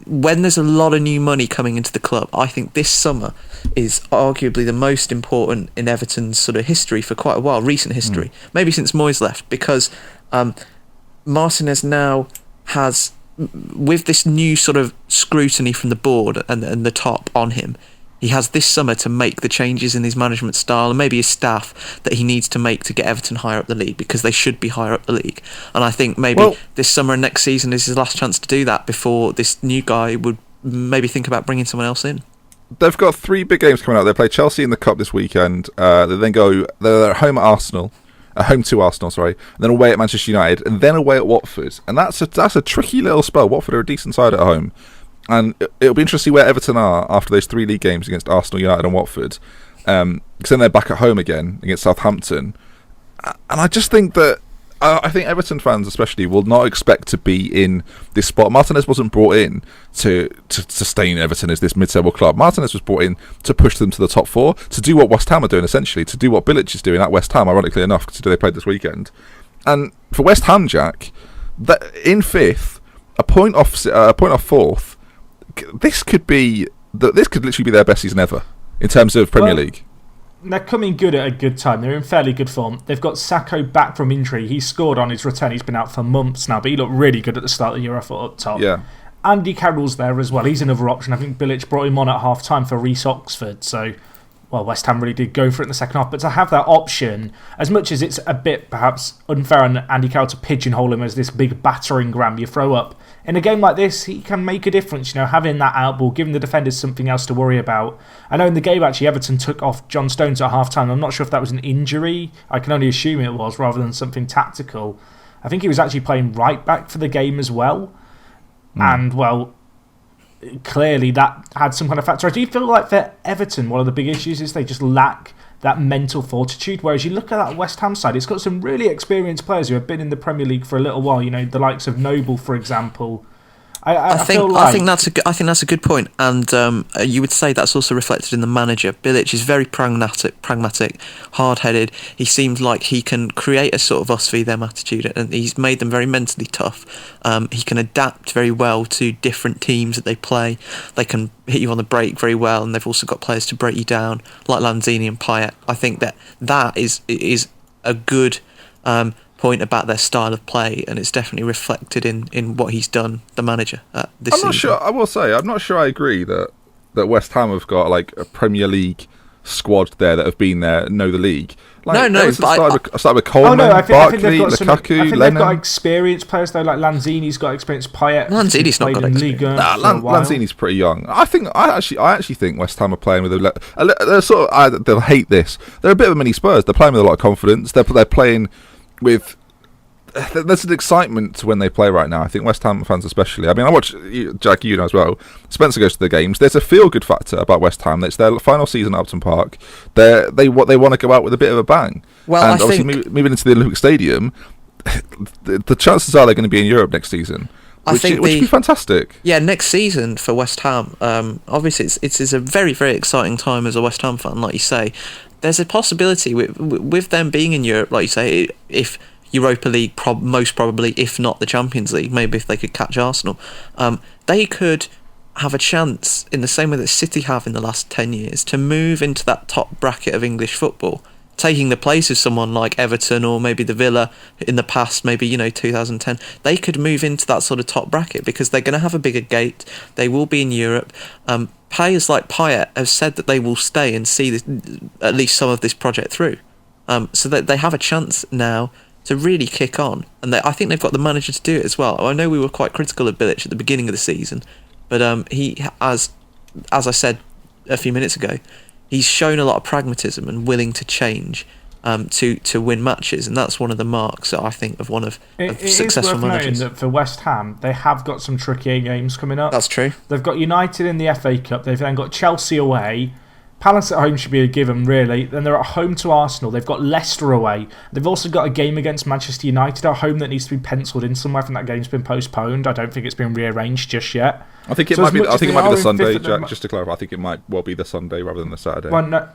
when there's a lot of new money coming into the club, I think this summer is arguably the most important in Everton's sort of history for quite a while, recent history, maybe since Moyes left, because Martinez now has, with this new sort of scrutiny from the board and the top on him, he has this summer to make the changes in his management style and maybe his staff that he needs to make to get Everton higher up the league, because they should be higher up the league. And I think maybe this summer and next season is his last chance to do that before this new guy would maybe think about bringing someone else in. They've got 3 big games coming up. They play Chelsea in the Cup this weekend. They're at home at Arsenal. Home to Arsenal, sorry, and then away at Manchester United, and then away at Watford, and that's a tricky little spell. Watford are a decent side at home, and it'll be interesting where Everton are after those 3 league games against Arsenal, United, and Watford, because then they're back at home again against Southampton, and I just think that I think Everton fans especially will not expect to be in this spot. Martinez wasn't brought in to sustain Everton as this mid-table club. Martinez was brought in to push them to the top 4, to do what West Ham are doing essentially, to do what Bilic is doing at West Ham, ironically enough, considering they played this weekend. And for West Ham, Jack, that in 5th, a point off 4th, this could literally be their best season ever in terms of Premier League. They're coming good at a good time. They're in fairly good form. They've got Sacco back from injury. He scored on his return. He's been out for months now, but he looked really good at the start of the year, I thought, up top. Yeah. Andy Carroll's there as well. He's another option. I think Bilic brought him on at half-time for Reece Oxford. So, West Ham really did go for it in the second half. But to have that option, as much as it's a bit perhaps unfair on Andy Carroll to pigeonhole him as this big battering ram you throw up, in a game like this, he can make a difference, having that outball, giving the defenders something else to worry about. I know in the game, actually, Everton took off John Stones at half-time. I'm not sure if that was an injury. I can only assume it was, rather than something tactical. I think he was actually playing right back for the game as well. And, clearly that had some kind of factor. I do feel like for Everton, one of the big issues is they just lack that mental fortitude, whereas you look at that West Ham side, it's got some really experienced players who have been in the Premier League for a little while, the likes of Noble, for example. I think that's a good point, and you would say that's also reflected in the manager. Bilic is very pragmatic, hard-headed. He seems like he can create a sort of us v them attitude, and he's made them very mentally tough. He can adapt very well to different teams that they play. They can hit you on the break very well, and they've also got players to break you down, like Lanzini and Payet. I think that is a good point about their style of play, and it's definitely reflected in what he's done, the manager, this season. I'm not sure. I will say, I'm not sure I agree that West Ham have got like a Premier League squad there that have been there, know the league. Like, no, but started with Coleman, Barkley, Lukaku, Lennon. They've got experienced players though, like Lanzini's got experience. Payet, Lanzini's not got experience. Lanzini's pretty young. I actually think West Ham are playing with they're sort of, they'll hate this. They're a bit of a mini Spurs. They're playing with a lot of confidence. They're playing with there's an excitement when they play right now. I think West Ham fans especially. I mean, I watch, Jack, you know as well. Spencer goes to the games. There's a feel-good factor about West Ham. It's their final season at Upton Park. They want to go out with a bit of a bang. Well, and obviously moving into the Olympic Stadium, the chances are they're going to be in Europe next season. Which would be fantastic. Yeah, next season for West Ham, obviously it's a very, very exciting time as a West Ham fan, like you say. There's a possibility with them being in Europe, like you say, if Europa League, most probably, if not the Champions League, maybe if they could catch Arsenal, they could have a chance, in the same way that City have in the last 10 years, to move into that top bracket of English football, taking the place of someone like Everton or maybe the Villa in the past, maybe 2010. They could move into that sort of top bracket because they're going to have a bigger gate. They will be in Europe. Players like Payet have said that they will stay and see at least some of this project through. So that they have a chance now to really kick on, and I think they've got the manager to do it as well. I know we were quite critical of Bilic at the beginning of the season, but he, as I said a few minutes ago, he's shown a lot of pragmatism and willing to change to win matches, and that's one of the marks that I think of successful managers. It is worth noting that for West Ham, they have got some trickier games coming up. That's true. They've got United in the FA Cup. They've then got Chelsea away. Palace at home should be a given, really. Then they're at home to Arsenal. They've got Leicester away. They've also got a game against Manchester United at home that needs to be penciled in somewhere. I think that game's been postponed. I don't think it's been rearranged just yet. I think it might be the Sunday, Jack, just to clarify. I think it might well be the Sunday rather than the Saturday. Well, no.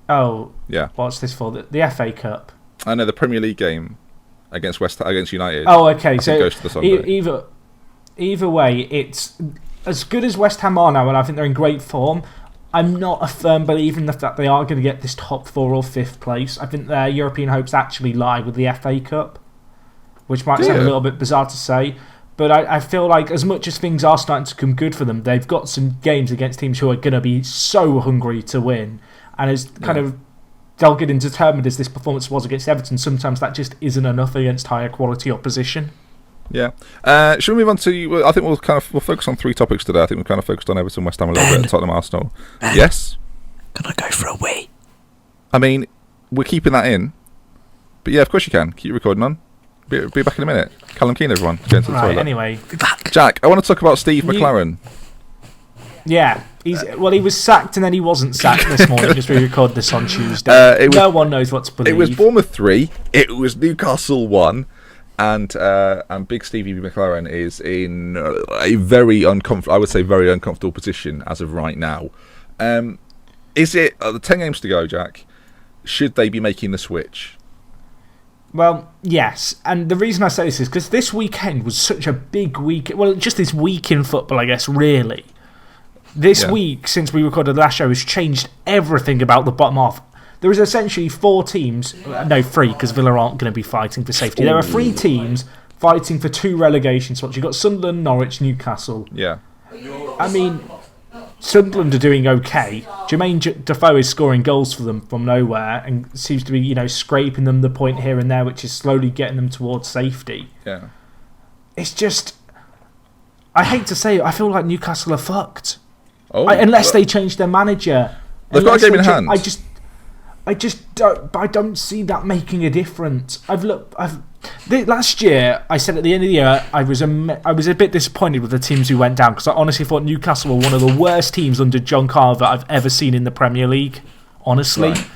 Oh. Yeah. What's this for? The FA Cup? I know, the Premier League game against United. Oh, okay. So goes to the Sunday. Either way, it's as good as West Ham are now, and I think they're in great form. I'm not a firm believer in the fact they are going to get this top 4 or 5th place. I think their European hopes actually lie with the FA Cup, which might sound a little bit bizarre to say. But I feel like as much as things are starting to come good for them, they've got some games against teams who are going to be so hungry to win. And as kind of dogged and determined as this performance was against Everton, sometimes that just isn't enough against higher quality opposition. Yeah. Should we move on to... I think we'll focus on 3 topics today. I think we've kind of focused on Everton, West Ham a little bit, and Tottenham, Arsenal. Yes? Can I go for a wee? I mean, we're keeping that in. But yeah, of course you can. Keep recording on. Be back in a minute. Callum Kean, everyone. Going to the toilet. Anyway. Be back. Jack, I want to talk about Steve McLaren. Yeah. He was sacked and then he wasn't sacked this morning as we record this on Tuesday. No one knows what to believe. It was Bournemouth 3. It was Newcastle 1. And Big Stevie McLaren is in a very uncomfortable position as of right now. Is it the 10 games to go, Jack? Should they be making the switch? Well, yes. And the reason I say this is because this weekend was such a big week. Well, just this week in football, I guess, really. This week, since we recorded the last show, has changed everything about the bottom half. There is essentially 4 teams, no, 3, because Villa aren't going to be fighting for safety. There are 3 teams fighting for 2 relegation spots. You've got Sunderland, Norwich, Newcastle. Yeah. I mean, Sunderland are doing okay. Jermaine Defoe is scoring goals for them from nowhere and seems to be, scraping them the point here and there, which is slowly getting them towards safety. Yeah. It's just... I hate to say it, I feel like Newcastle are fucked. Unless they change their manager. They've got a game in hand. I don't see that making a difference. Last year, I said at the end of the year, I was a bit disappointed with the teams who went down because I honestly thought Newcastle were one of the worst teams under John Carver I've ever seen in the Premier League, honestly. Right.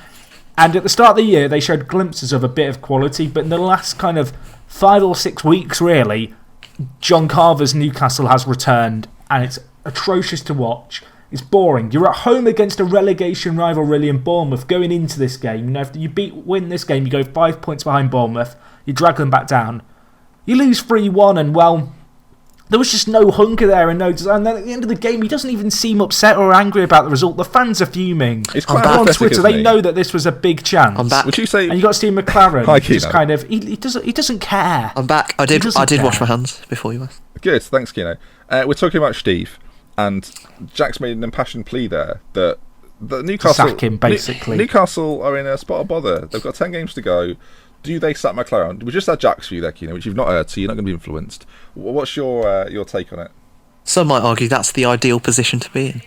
And at the start of the year, they showed glimpses of a bit of quality, but in the last kind of 5 or 6 weeks, really, John Carver's Newcastle has returned, and it's atrocious to watch. It's boring. You're at home against a relegation rival, really, in Bournemouth, going into this game. If you win this game, you go 5 points behind Bournemouth, you drag them back down. You lose 3-1, and, well, there was just no hunger there and no desire. And then at the end of the game, he doesn't even seem upset or angry about the result. The fans are fuming. It's quite on Twitter, they know that this was a big chance. I'm back. Would you say? And you got Steve McLaren. Hi, Kean. Just kind of, he doesn't care. I'm back. I did wash my hands before you went. Good, thanks, Kean. We're talking about Steve. And Jack's made an impassioned plea there that Newcastle... Sack him, basically. Newcastle are in a spot of bother. They've got 10 games to go. Do they sack McLaren? We just had Jack's view there, Kean, which you've not heard, so you're not going to be influenced. What's your take on it? Some might argue that's the ideal position to be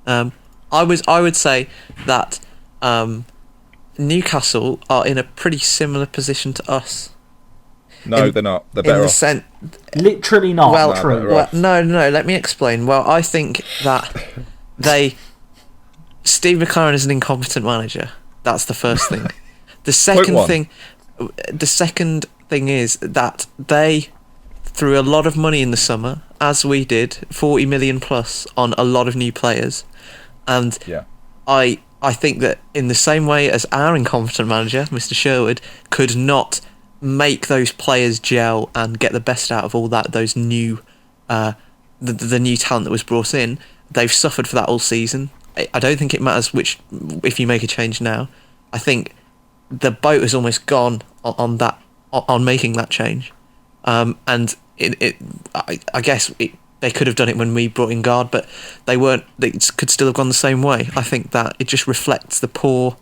in. I would say that Newcastle are in a pretty similar position to us. No, they're not. They're better off. Literally not. Well, true. No. Let me explain. Well, I think that Steve McClaren is an incompetent manager. That's the first thing. The second thing is that they threw a lot of money in the summer, as we did, 40 million plus on a lot of new players, and I think that in the same way as our incompetent manager, Mr. Sherwood, could not make those players gel and get the best out of all those new, the new talent that was brought in, they've suffered for that all season. I don't think it matters if you make a change now. I think the boat has almost gone on making that change, and I guess they could have done it when we brought in Guard, but they weren't. They could still have gone the same way. I think that it just reflects the poor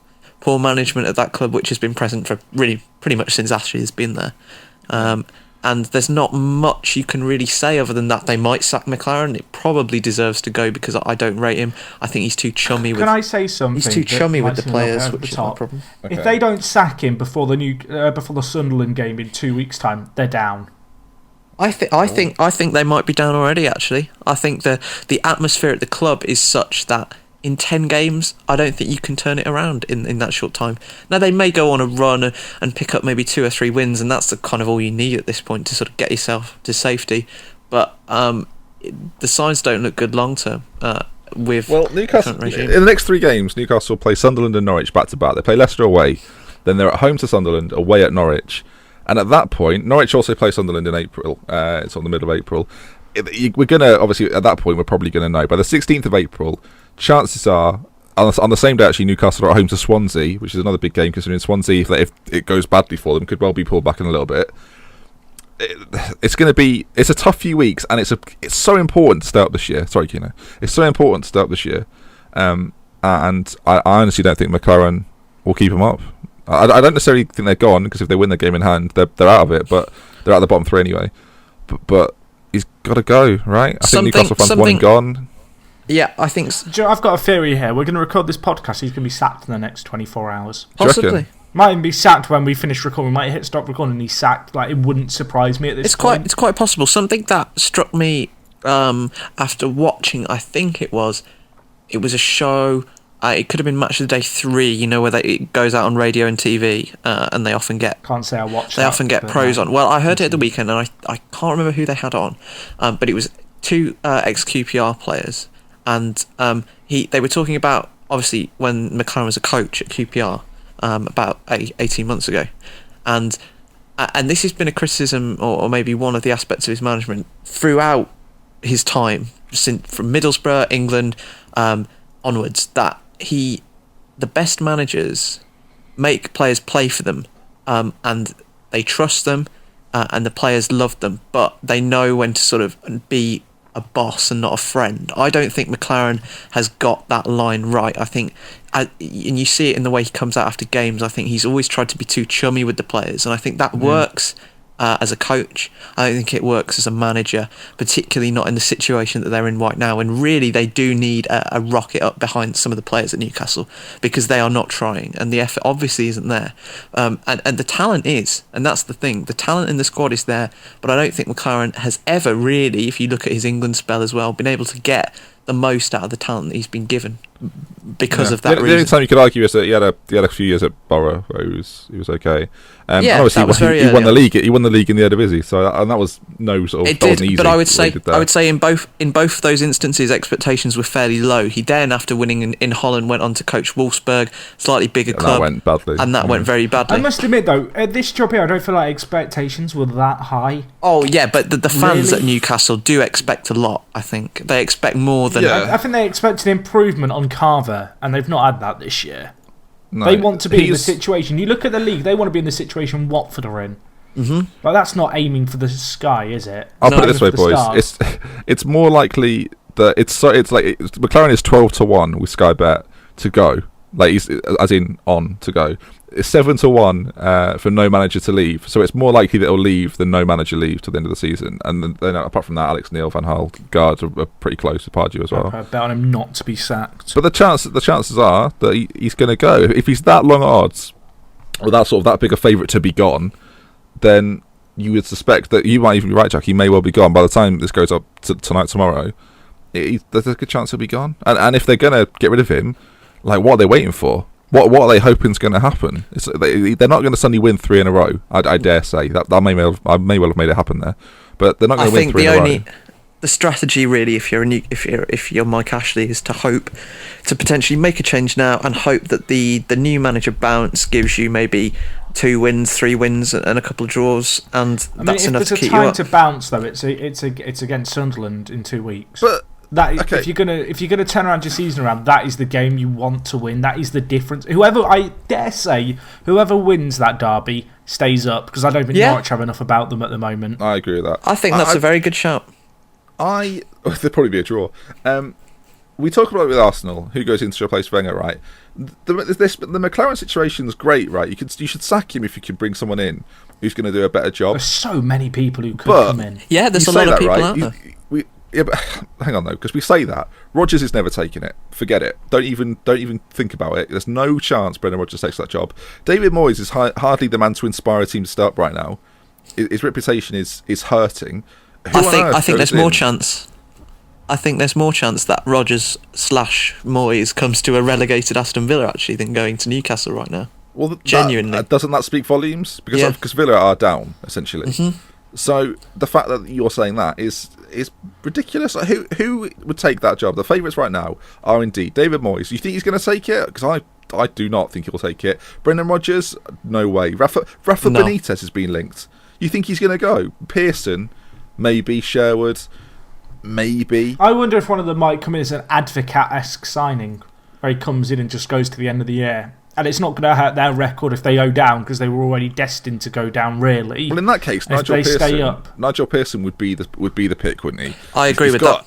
management at that club, which has been present for really pretty much since Ashley has been there. And there's not much you can really say other than that they might sack McClaren. It probably deserves to go because I don't rate him. I think he's too chummy. Can I say something? He's too chummy with the players, which is my problem. Okay. If they don't sack him before the Sunderland game in 2 weeks' time, they're down. I think they might be down already. Actually, I think the atmosphere at the club is such that in 10 games, I don't think you can turn it around in that short time. Now, they may go on a run and pick up maybe 2 or 3 wins, and that's the kind of all you need at this point to sort of get yourself to safety. But the signs don't look good long term with Newcastle. In the next 3 games, Newcastle play Sunderland and Norwich back to back. They play Leicester away, then they're at home to Sunderland, away at Norwich. And at that point, Norwich also play Sunderland in April. It's on the middle of April. We're going to, obviously, at that point, we're probably going to know. By the 16th of April, chances are, on the same day, actually, Newcastle are at home to Swansea, which is another big game, considering Swansea, if it goes badly for them, could well be pulled back in a little bit. It's a tough few weeks, and it's so important to start up this year. Sorry, Kino. It's so important to start up this year. And I honestly don't think McClaren will keep them up. I don't necessarily think they're gone, because if they win the game in hand, they're out of it, but they're out of the bottom 3 anyway. But he's got to go, right? I think Newcastle fans want him gone. Yeah, I think I've got a theory here. We're going to record this podcast. He's going to be sacked in the next 24 hours. Possibly. Might even be sacked when we finish recording. We might hit stop recording and he's sacked. It wouldn't surprise me at this point. It's quite possible. Something that struck me after watching, I think it was a show. It could have been Match of the Day 3, where it goes out on radio and TV, and they often get. Can't say I watched. They often get pros on. Well, I heard it at the weekend, and I can't remember who they had on, but it was 2 ex-QPR players, and they were talking about, obviously, when McClaren was a coach at QPR about 18 months ago, and this has been a criticism, or maybe one of the aspects of his management throughout his time, from Middlesbrough, England, onwards, that the best managers make players play for them, and they trust them, and the players love them, but they know when to sort of be a boss and not a friend. I don't think McClaren has got that line right. I think, and you see it in the way he comes out after games, I think he's always tried to be too chummy with the players, and I think that works as a coach. I don't think it works as a manager, particularly not in the situation that they're in right now, and really they do need a rocket up behind some of the players at Newcastle, because they are not trying, and the effort obviously isn't there, and the talent is, and that's the thing, the talent in the squad is there, but I don't think McClaren has ever really, if you look at his England spell as well, been able to get the most out of the talent that he's been given because of that reason. The only time you could argue is that he had a few years at Borough where he was okay. That was very he won the league. He won the league in the Eredivisie, so that was no sort of. It did, easy, but I would say in both those instances expectations were fairly low. He then, after winning in Holland, went on to coach Wolfsburg, slightly bigger club, that went badly, and that went very badly. I must admit though, at this job here, I don't feel like expectations were that high. Oh yeah, but the fans at Newcastle do expect a lot. I think they expect more than. Yeah. I think they expect an improvement on Carver, and they've not had that this year. No, they want to be in the situation. You look at the league; they want to be in the situation Watford are in. Mm-hmm. That's not aiming for the sky, is it? I'll put it this way, boys. It's more likely that McClaren is 12-1 with Sky Bet to go, to go. It's 7-1 for no manager to leave. So it's more likely that he'll leave than no manager leave to the end of the season. And then apart from that, Alex Neil, Van Gaal, guards are pretty close to Pardew as well. I bet on him not to be sacked. But the chances are that he's going to go. If he's that long odds, or that big a favourite to be gone, then you would suspect that you might even be right, Jack. He may well be gone by the time this goes up tomorrow. There's a good chance he'll be gone. And if they're going to get rid of him, like, what are they waiting for? What are they hoping is going to happen? They're not going to suddenly win 3 in a row. I dare say I may well have made it happen there, but they're not going to win 3 in a row. The strategy, really, if you're Mike Ashley, is to hope to potentially make a change now and hope that the new manager bounce gives you maybe 2 wins, 3 wins, and a couple of draws, and that's enough to keep you up. If there's a time to bounce, though, it's against Sunderland in 2 weeks. But okay. if you're gonna turn around your season around, that is the game you want to win. That is the difference. I dare say, whoever wins that derby stays up, because I don't think Norwich have enough about them at the moment. I agree with that. I think that's a very good shout. There'd probably be a draw. We talk about it with Arsenal, who goes in to replace Wenger, right? The McLaren situation's great, right? You should sack him if you can bring someone in who's going to do a better job. There's so many people who could come in. Yeah, there's a lot of people out there. Yeah, but hang on though, because we say that Rodgers is never taking it. Forget it. Don't even think about it. There's no chance Brendan Rodgers takes that job. David Moyes is hardly the man to inspire a team to start right now. His reputation is hurting. I think there's more chance. I think there's more chance that Rodgers/Moyes comes to a relegated Aston Villa actually than going to Newcastle right now. Well, genuinely, doesn't that speak volumes? Because Villa are down essentially. Mm-hmm. So the fact that you're saying that is ridiculous. Who would take that job? The favourites right now are indeed David Moyes. You think he's going to take it? Because I do not think he'll take it. Brendan Rodgers, no way. Rafa Benitez has been linked. You think he's going to go? Pearson, maybe. Sherwood, maybe. I wonder if one of them might come in as an advocate-esque signing, where he comes in and just goes to the end of the year. And it's not going to hurt their record if they go down, because they were already destined to go down, really. Well, in that case, Nigel Pearson would be the pick, wouldn't he? I agree with that.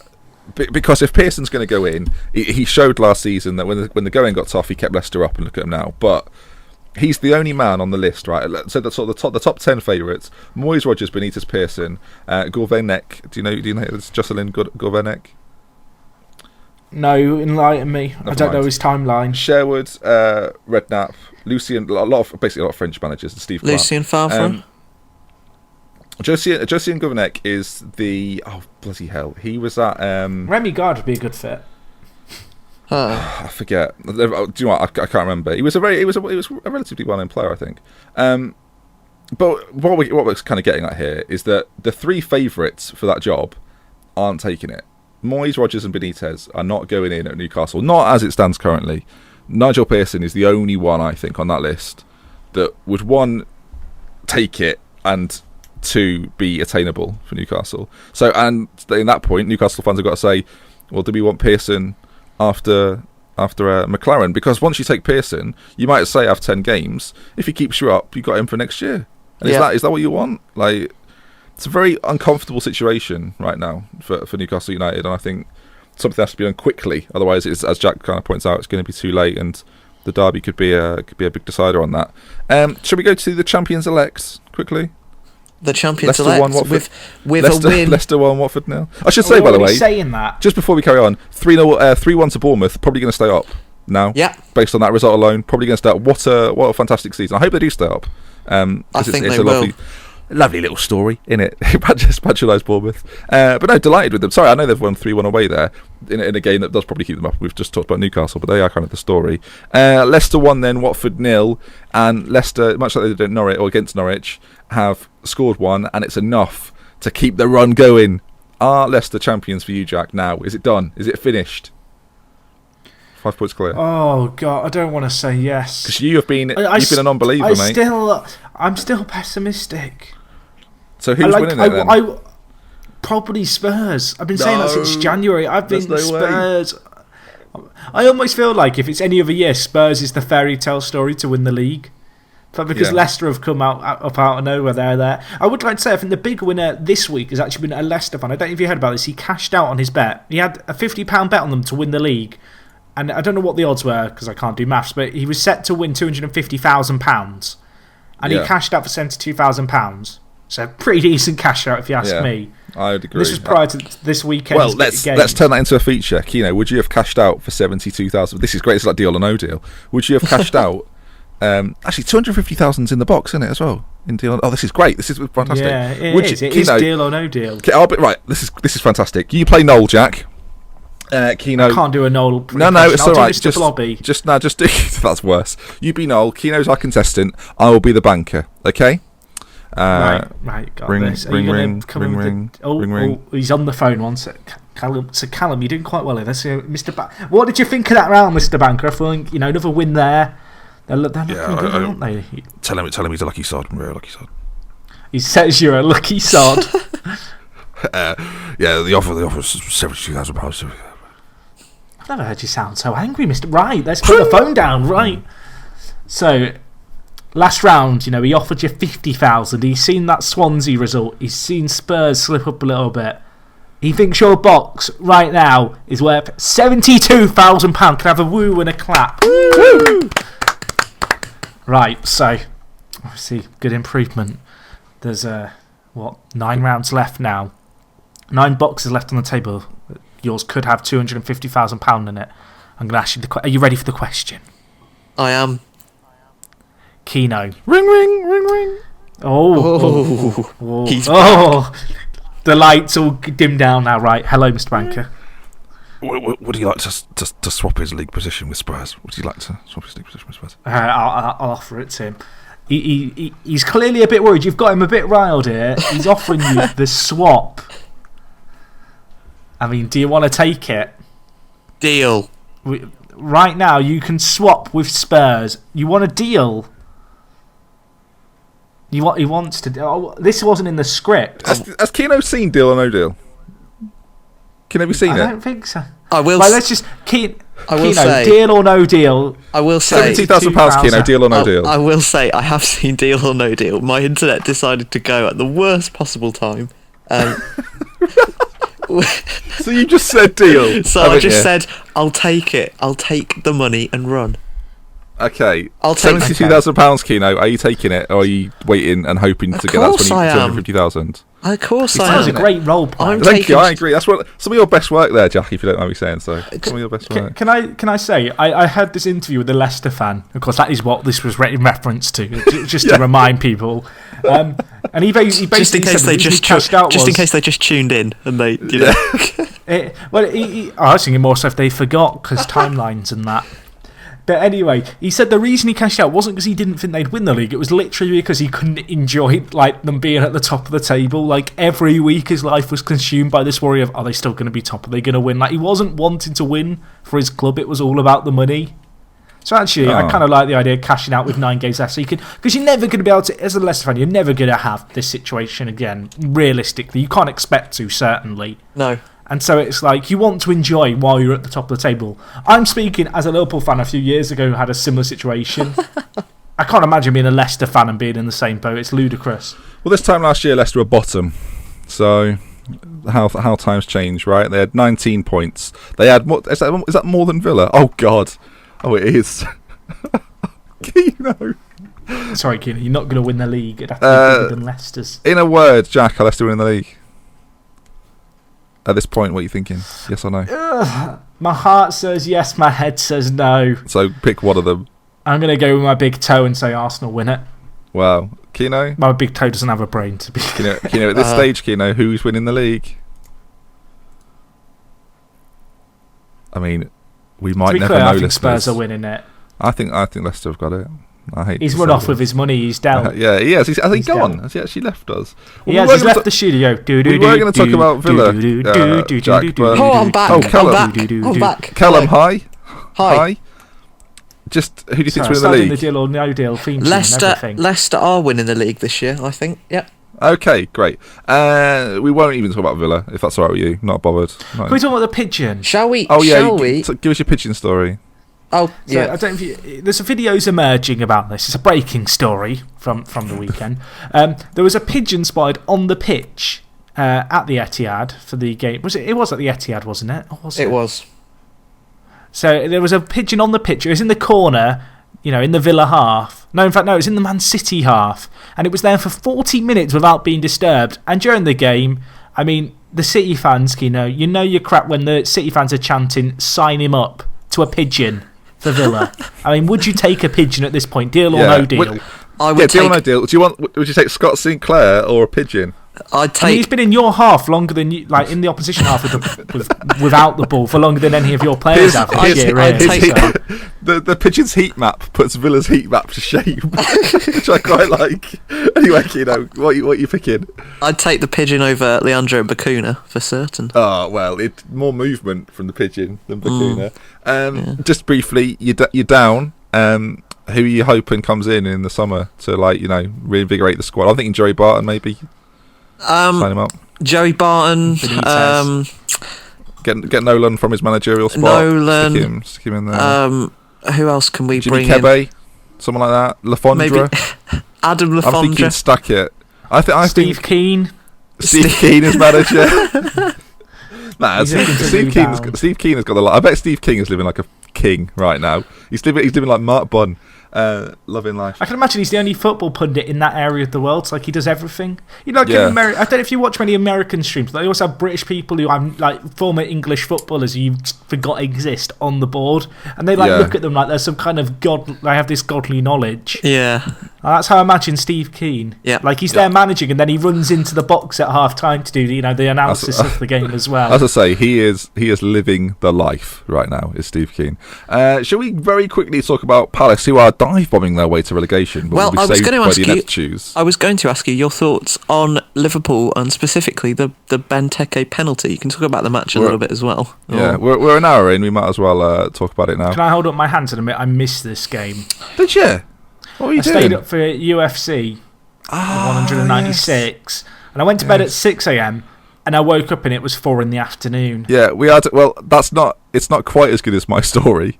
Because if Pearson's going to go in, he showed last season that when the going got tough, he kept Leicester up, and look at him now. But he's the only man on the list, right? So that's sort of the top 10 favourites: Moyes, Rodgers, Benitez, Pearson, Gourvenek. Do you know it's Jocelyn Gourvenek? No, enlighten me. I don't know his timeline. Sherwood, Redknapp, Lucien, a lot of French managers, and Steve Clark. Lucien Favre. Jocelyn Gourvenek is the bloody hell. He was at Remy Gard would be a good fit. I forget. Do you know what? I can't remember. He was a relatively well-known player, I think. But what we're kind of getting at here is that the 3 favourites for that job aren't taking it. Moyes, Rodgers and Benitez are not going in at Newcastle, not as it stands currently. Nigel Pearson is the only one, I think, on that list that would, 1, take it, and 2, be attainable for Newcastle. So, and in that point, Newcastle fans have got to say, well, do we want Pearson after McLaren? Because once you take Pearson, you might say after 10 games, if he keeps you up, you got him for next year. And is that what you want? Like, it's a very uncomfortable situation right now for Newcastle United, and I think something has to be done quickly. Otherwise, as Jack kind of points out, it's going to be too late, and the derby could be a big decider on that. Should we go to the champions elects quickly? The champions elects with Leicester, a win. Leicester 1, Watford 0. I should say, by the way, saying that, just before we carry on, 3-1 to Bournemouth, probably going to stay up now. Yeah, based on that result alone, probably going to stay up. What a fantastic season! I hope they do stay up. I think they will. Lovely little story, innit? Patronise Bournemouth. But no, delighted with them. Sorry, I know they've won 3-1 away there in a game that does probably keep them up. We've just talked about Newcastle, but they are kind of the story. Leicester 1 then, Watford 0. And Leicester, much like they did at Norwich, or against Norwich, have scored 1, and it's enough to keep the run going. Are Leicester champions for you, Jack, now? Is it done? Is it finished? 5 points clear. Oh God, I don't want to say yes. Because you've been an unbeliever, mate. I'm still pessimistic. So who's winning it then? Probably Spurs. I've been saying that since January. I've been Spurs. I almost feel like if it's any other year, Spurs is the fairy tale story to win the league. But because Leicester have come up out of nowhere, they're there. I would like to say, I think the big winner this week has actually been a Leicester fan. I don't know if you heard about this. He cashed out on his bet. He had a £50 bet on them to win the league. And I don't know what the odds were because I can't do maths, but he was set to win £250,000. And he cashed out for £72,000. So pretty decent cash out if you ask me. I would agree. This was prior to this weekend. Well, let's turn that into a feature. Kean, would you have cashed out for 72,000? This is great. It's like Deal or No Deal. Would you have cashed out? Actually, 250,000's in the box, isn't it, as well? In deal. Oh, this is great. This is fantastic. Yeah, it is. It is deal or no deal. Right. This is fantastic. You play Noel, Jack. Keno. I can't do a Noel. No, it's all right. Just Blobby. Just do. That's worse. You be Noel. Keno's our contestant. I will be the banker. Okay. Right. Got this. Ring. Oh, he's on the phone. One sec. Callum, you're doing quite well in this. Mr. What did you think of that round, Mr. Banker? I think another win there. They're looking good, aren't they? Tell him he's a lucky sod. We're a lucky sod. He says you're a lucky sod. The offer is £72,000. I've never heard you sound so angry, Mr. Right, let's put the phone down. Right. So, last round, he offered you 50,000. He's seen that Swansea result. He's seen Spurs slip up a little bit. He thinks your box right now is worth £72,000. Can I have a woo and a clap? Woo! Right, so obviously good improvement. There's 9 rounds left now. 9 boxes left on the table. Yours could have £250,000 in it. I'm going to ask you are you ready for the question? I am. Keno. Ring. Oh. He's back. The lights all dim down now. Right. Hello, Mr. Banker. Would you like to swap his league position with Spurs? Would you like to swap his league position with Spurs? I'll offer it to him. He's clearly a bit worried. You've got him a bit riled here. He's offering you the swap. I mean, do you want to take it? Deal. Right now, you can swap with Spurs. You want a deal? He wants to. This wasn't in the script. Has Keno seen Deal or No Deal? Can have you seen it? I don't think so. I will. Let's just Keno, say deal or no deal. I will say £72,000. Keno, deal or no deal. I will say I have seen Deal or No Deal. My internet decided to go at the worst possible time. So you just said deal. So I just said I'll take it. I'll take the money and run. Okay. I'll take £72,000, Keno. Are you taking it, or are you waiting and hoping to get that 250,000? Of course I am. That was a great role play. Thank you. I agree. That's some of your best work there, Jack. If you don't mind me saying so. Some of your best work. Can I say I had this interview with a Leicester fan. Of course, that is what this was in reference to, just to remind people. And he basically just in case said in case they just tuned in and they I was thinking more so if they forgot because timelines and that. But anyway, he said the reason he cashed out wasn't because he didn't think they'd win the league. It was literally because he couldn't enjoy them being at the top of the table. Every week his life was consumed by this worry of, are they still going to be top? Are they going to win? He wasn't wanting to win for his club. It was all about the money. So actually, I kind of like the idea of cashing out with 9 games left. So because you're never going to be able to, as a Leicester fan, you're never going to have this situation again. Realistically, you can't expect to, certainly. No. And so it's you want to enjoy while you're at the top of the table. I'm speaking as a Liverpool fan a few years ago who had a similar situation. I can't imagine being a Leicester fan and being in the same boat. It's ludicrous. Well, this time last year, Leicester were bottom. So how times change, right? They had 19 points. They had is that more than Villa? Oh God. Oh, it is. Keno. Sorry, Kean, you're not going to win the league. It'd have to be bigger than Leicester's. In a word, Jack, are Leicester winning the league? At this point, what are you thinking? Yes or no? My heart says yes, my head says no. So pick one of them. I'm going to go with my big toe and say Arsenal win it. Wow. Keno? My big toe doesn't have a brain to be. Keno, at this stage, Keno, who's winning the league? I mean, we might never know. I think Spurs are winning it. I think Leicester have got it. He's run off with his money. He's down. Yeah, he has. Has he gone? Has he actually left us? Well, he's left the studio. We were going to talk about Villa. Jack, I'm back. I'm back. Callum, hi. Just who do you think's winning the league? The deal or no deal theme tune and everything. Leicester are winning the league this year, I think. Yep. Okay, great. We won't even talk about Villa, if that's all right with you. Not bothered. Can we talk about the pigeon? Shall we? Oh yeah. Give us your pigeon story. Oh yeah. So, I don't know if there's videos emerging about this. It's a breaking story from the weekend. There was a pigeon spotted on the pitch at the Etihad for the game. It was at the Etihad, wasn't it? Or was it? It was. So there was a pigeon on the pitch. It was in the corner, in the Villa half. No, in fact, no, it was in the Man City half. And it was there for 40 minutes without being disturbed. And during the game, I mean, the City fans, you know you're crap when the City fans are chanting, sign him up to a pigeon for Villa. I mean, would you take a pigeon at this point? Deal or no deal? I would deal or no deal. Would you take Scott Sinclair or a pigeon? He's been in your half longer than you, like in the opposition half without the ball for longer than any of your players have. The pigeon's heat map puts Villa's heat map to shame, which I quite like. Anyway, what are you picking? I'd take the pigeon over Leandro Bacuna for certain. Oh well, it's more movement from the pigeon than Bacuna. Just briefly, you're down. Who are you hoping comes in the summer to reinvigorate the squad? I'm thinking Joey Barton maybe. Sign him up. Joey Barton. Get Nolan from his managerial spot. Nolan. Stick him in there. Who else can we Jimmy bring Kebe, in? someone like that. Lafondra. Maybe Adam Lafondra. I'm thinking stack it. I think Kean. Steve Kean is manager. Steve Kean has got a lot. I bet Steve King is living like a king right now. He's living like Mark Bunn. Loving life. I can imagine he's the only football pundit in that area of the world. It's like he does everything. In America, I don't know if you watch many American streams. They also have British people who I'm like former English footballers you forgot exist on the board, and they look at them like there's some kind of god. They have this godly knowledge. Yeah, that's how I imagine Steve Kean. Yeah, like he's there managing, and then he runs into the box at half time to do the analysis of the game as well. As I say, he is living the life right now. Is Steve Kean? Shall we very quickly talk about Palace, who are dive bombing their way to relegation? Well, I was going to ask you your thoughts on Liverpool and specifically the Benteke penalty. You can talk about the match a little bit as well. Yeah, we're an hour in. We might as well talk about it now. Can I hold up my hands and admit I missed this game? Did you? What were you doing? I stayed up for UFC 196, and I went to bed at 6 a.m. and I woke up and it was 4 in the afternoon. Yeah, we had. Well, it's not quite as good as my story.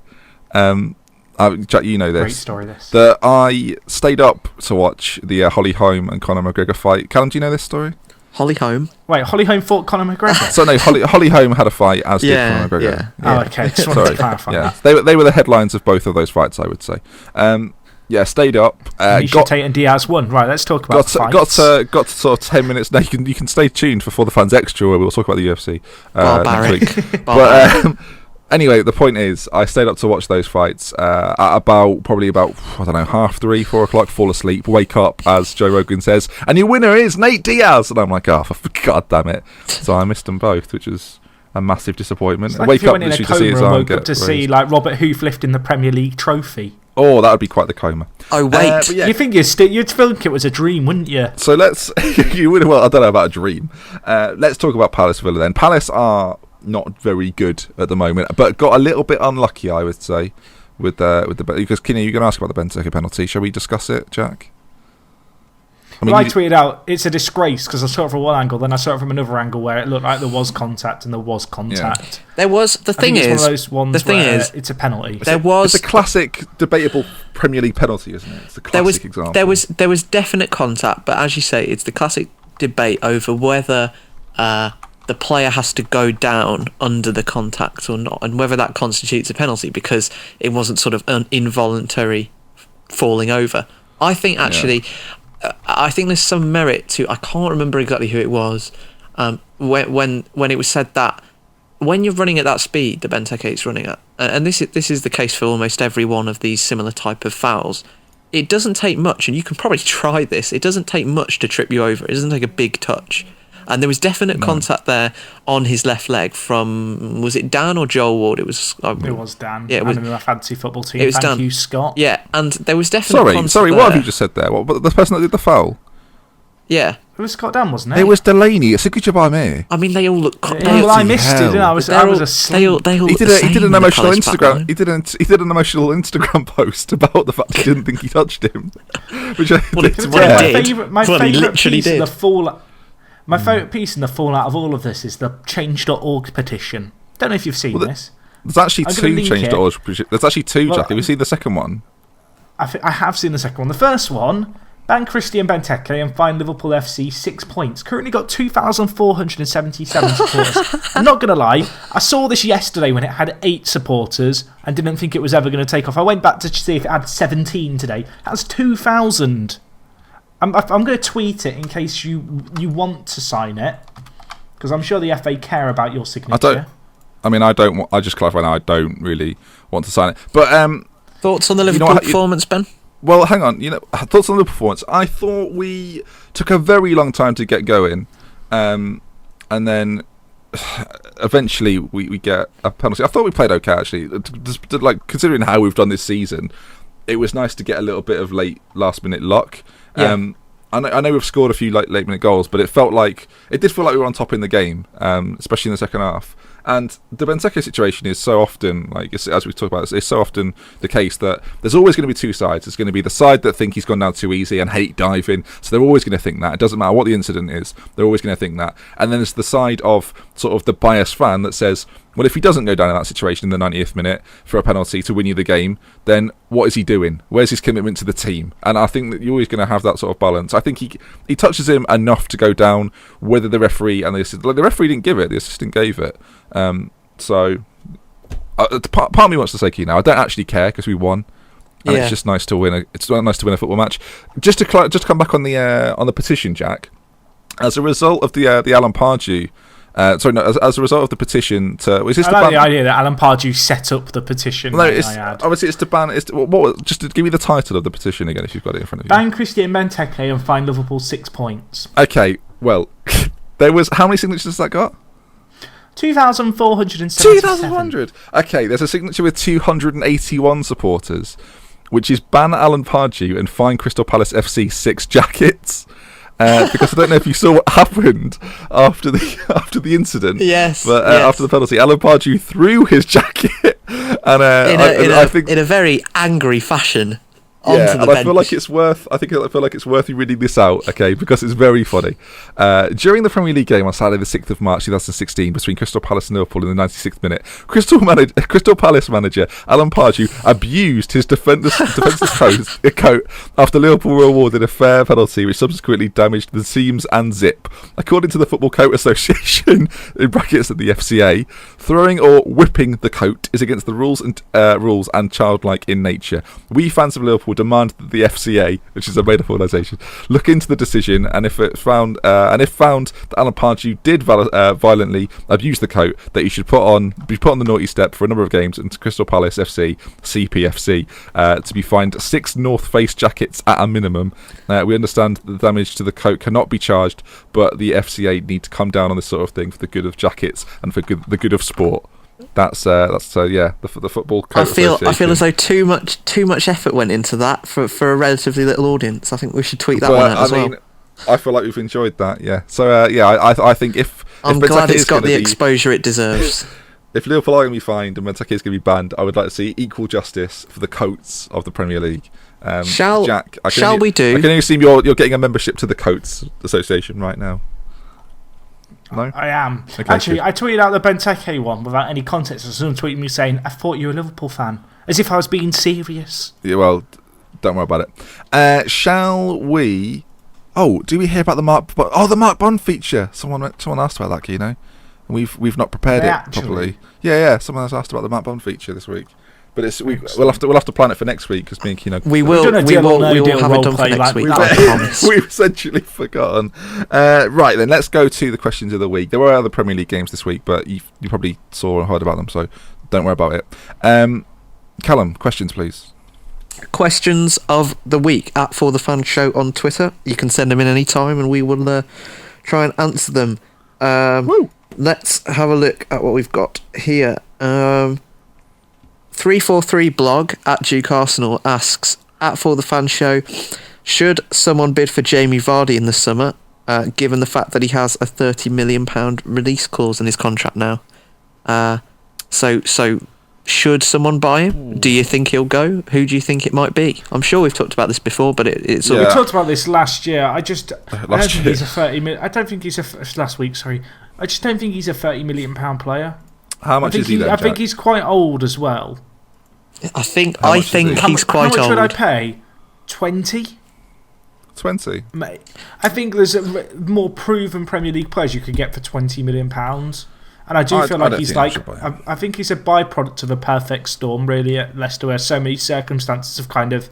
Jack, you know this. Great story, this. That I stayed up to watch the Holly Holm and Conor McGregor fight. Callum, do you know this story? Holly Holm? Wait, Holly Holm fought Conor McGregor? So no, Holly Holm had a fight, as did Conor McGregor. Yeah. Oh, okay. Just wanted to clarify that. They were the headlines of both of those fights, I would say. Stayed up. Misha Tate and Diaz won. Right, let's talk about fights. Got to sort of 10 minutes now. You can stay tuned for the fans extra where we'll talk about the UFC next week. But anyway, the point is, I stayed up to watch those fights at probably about 3:30, 4 o'clock. Fall asleep, wake up as Joe Rogan says, and your winner is Nate Diaz, and I'm like, oh, for God damn it! So I missed them both, which was a massive disappointment. It's like wake if you up went in a to coma see his and arm woke up to see like Robert Hoof lifting the Premier League trophy. Oh, that would be quite the coma. Oh wait, you think you'd think it was a dream, wouldn't you? So let's. You would. Well, I don't know about a dream. Let's talk about Palace Villa then. Palace are not very good at the moment, but got a little bit unlucky, I would say, with the because Kean, you're going to ask about the Benteke penalty. Shall we discuss it, Jack? I tweeted out it's a disgrace because I saw it from one angle, then I saw it from another angle where it looked like there was contact and there was contact. Yeah. There was the thing is one of those ones where it's a penalty. It's a classic debatable Premier League penalty, isn't it? It's the classic example. There was definite contact, but as you say, it's the classic debate over whether the player has to go down under the contact or not, and whether that constitutes a penalty because it wasn't sort of an involuntary falling over. I think actually. Yeah. I think there's some merit to. I can't remember exactly who it was. When it was said that when you're running at that speed, the Benteke is running at, and this is the case for almost every one of these similar type of fouls. It doesn't take much, and you can probably try this. It doesn't take much to trip you over. It doesn't take a big touch. And there was definite contact there on his left leg from, was it Dan or Joel Ward? It was Dan. Yeah, it was my fantasy football team. It was Thank Dan. you, Scott. Yeah, and there was definite contact Sorry, there. what have you just said there? What, the person that did the foul? Yeah. It was Scott Dan, wasn't it? It was Delaney. It's a good job by me. I mean, they all look. I missed it. Didn't I? I was asleep. He did an emotional Instagram. He did an emotional Instagram post about the fact he didn't think he touched him. Which he did. My favourite piece did. of the fallout. My favourite piece in the fallout of all of this is the Change.org petition. Don't know if you've seen this. There's actually two Change.org petitions. There's actually two, Jack. Have you seen the second one? I have seen the second one. The first one, ban Christian Benteke and fine Liverpool FC 6 points. Currently got 2,477 supporters. I'm not going to lie, I saw this yesterday when it had 8 supporters and didn't think it was ever going to take off. I went back to see if it had 17 today. That's 2,000. I'm going to tweet it in case you want to sign it, because I'm sure the FA care about your signature. I just clarify now, I don't really want to sign it. But thoughts on the Liverpool performance, Ben? Well, hang on. Thoughts on the performance? I thought we took a very long time to get going, and then eventually we get a penalty. I thought we played okay, actually. Like, considering how we've done this season, it was nice to get a little bit of last minute luck. Yeah. I know we've scored a few late minute goals, but it did feel like we were on top in the game, especially in the second half. And the Benteke situation is so often, as we talk about, it's so often the case that there's always going to be two sides. There's going to be the side that think he's gone down too easy and hate diving, so they're always going to think that. It doesn't matter what the incident is, they're always going to think that. And then there's the side of sort of the biased fan that says, well, if he doesn't go down in that situation in the 90th minute for a penalty to win you the game, then what is he doing? Where's his commitment to the team? And I think that you're always going to have that sort of balance. I think he touches him enough to go down, whether the referee and the referee didn't give it, the assistant gave it. So part of me wants to say Kean now. I don't actually care because we won, and it's just nice to win. It's nice to win a football match. Just to come back on the petition, Jack. As a result of the Alan Pardew. As a result of the petition to... the idea that Alan Pardew set up the petition. No, obviously it's to ban... just to give me the title of the petition again, if you've got it in front of you. Ban Christian Benteke and fine Liverpool 6 points. Okay, well, there was... How many signatures has that got? 2,477. 2,400? Okay, there's a signature with 281 supporters, which is ban Alan Pardew and fine Crystal Palace FC 6 jackets. Because I don't know if you saw what happened after the incident. Yes. But after the penalty, Alan Pardew threw his jacket, and I think in a very angry fashion. Onto the bench. I feel like it's worth. I feel like it's worth you reading this out, okay? Because it's very funny. During the Premier League game on Saturday, the 6th of March, 2016, between Crystal Palace and Liverpool in the 96th minute, Crystal Palace manager Alan Pardew abused his defensive coat after Liverpool were awarded a fair penalty, which subsequently damaged the seams and zip. According to the Football Coat Association (in brackets at the FCA), throwing or whipping the coat is against the rules and childlike in nature. We fans of Liverpool demand that the FCA, which is a made-up organisation, look into the decision, and if found that Alan Pardew did violently abuse the coat, that he should be put on the naughty step for a number of games, and Crystal Palace FC CPFC to be fined 6 North Face jackets at a minimum. We understand that the damage to the coat cannot be charged, but the FCA need to come down on this sort of thing for the good of jackets and for the good of sport. That's the Football Coat Association. I feel as though too much effort went into that for a relatively little audience. I think we should tweet that one out as well. I feel like we've enjoyed that. Yeah. So I think I'm glad it's got the exposure it deserves. If Liverpool are going to be fined and Benteke is going to be banned, I would like to see equal justice for the coats of the Premier League. Jack, we do? I can assume you're getting a membership to the Coats Association right now. No? I am. Okay, actually, good. I tweeted out the Benteke one without any context. Someone tweeted me saying, I thought you were a Liverpool fan. As if I was being serious. Yeah, well, don't worry about it. Shall we... Oh, do we hear about the Mark Bond feature? Someone asked about that, Kean. And we've not prepared it properly. Yeah. Someone has asked about the Mark Bond feature this week. But we'll have to plan it for next week because me and Kean. We will have it done for next week. I promise. We've essentially forgotten. Right then, let's go to the questions of the week. There were other Premier League games this week, but you probably saw and heard about them, so don't worry about it. Callum, questions, please. Questions of the week at ForTheFans Show on Twitter. You can send them in any time, and we will try and answer them. Let's have a look at what we've got here. 343 blog at Duke Arsenal asks, at ForTheFans Show, should someone bid for Jamie Vardy in the summer, given the fact that he has a £30 million release clause in his contract now? So should someone buy him? Ooh. Do you think he'll go? Who do you think it might be? I'm sure we've talked about this before, but it's... We talked about this last year. I don't think he's a 30 million... I don't think he's last week, sorry. I just don't think he's a £30 million player. How much is he then, I think he's quite old as well. I think he's quite old. How much would I pay? 20? 20? I think there's more proven Premier League players you could get for £20 million. And I feel like he's I think he's a byproduct of a perfect storm, really, at Leicester, where so many circumstances have kind of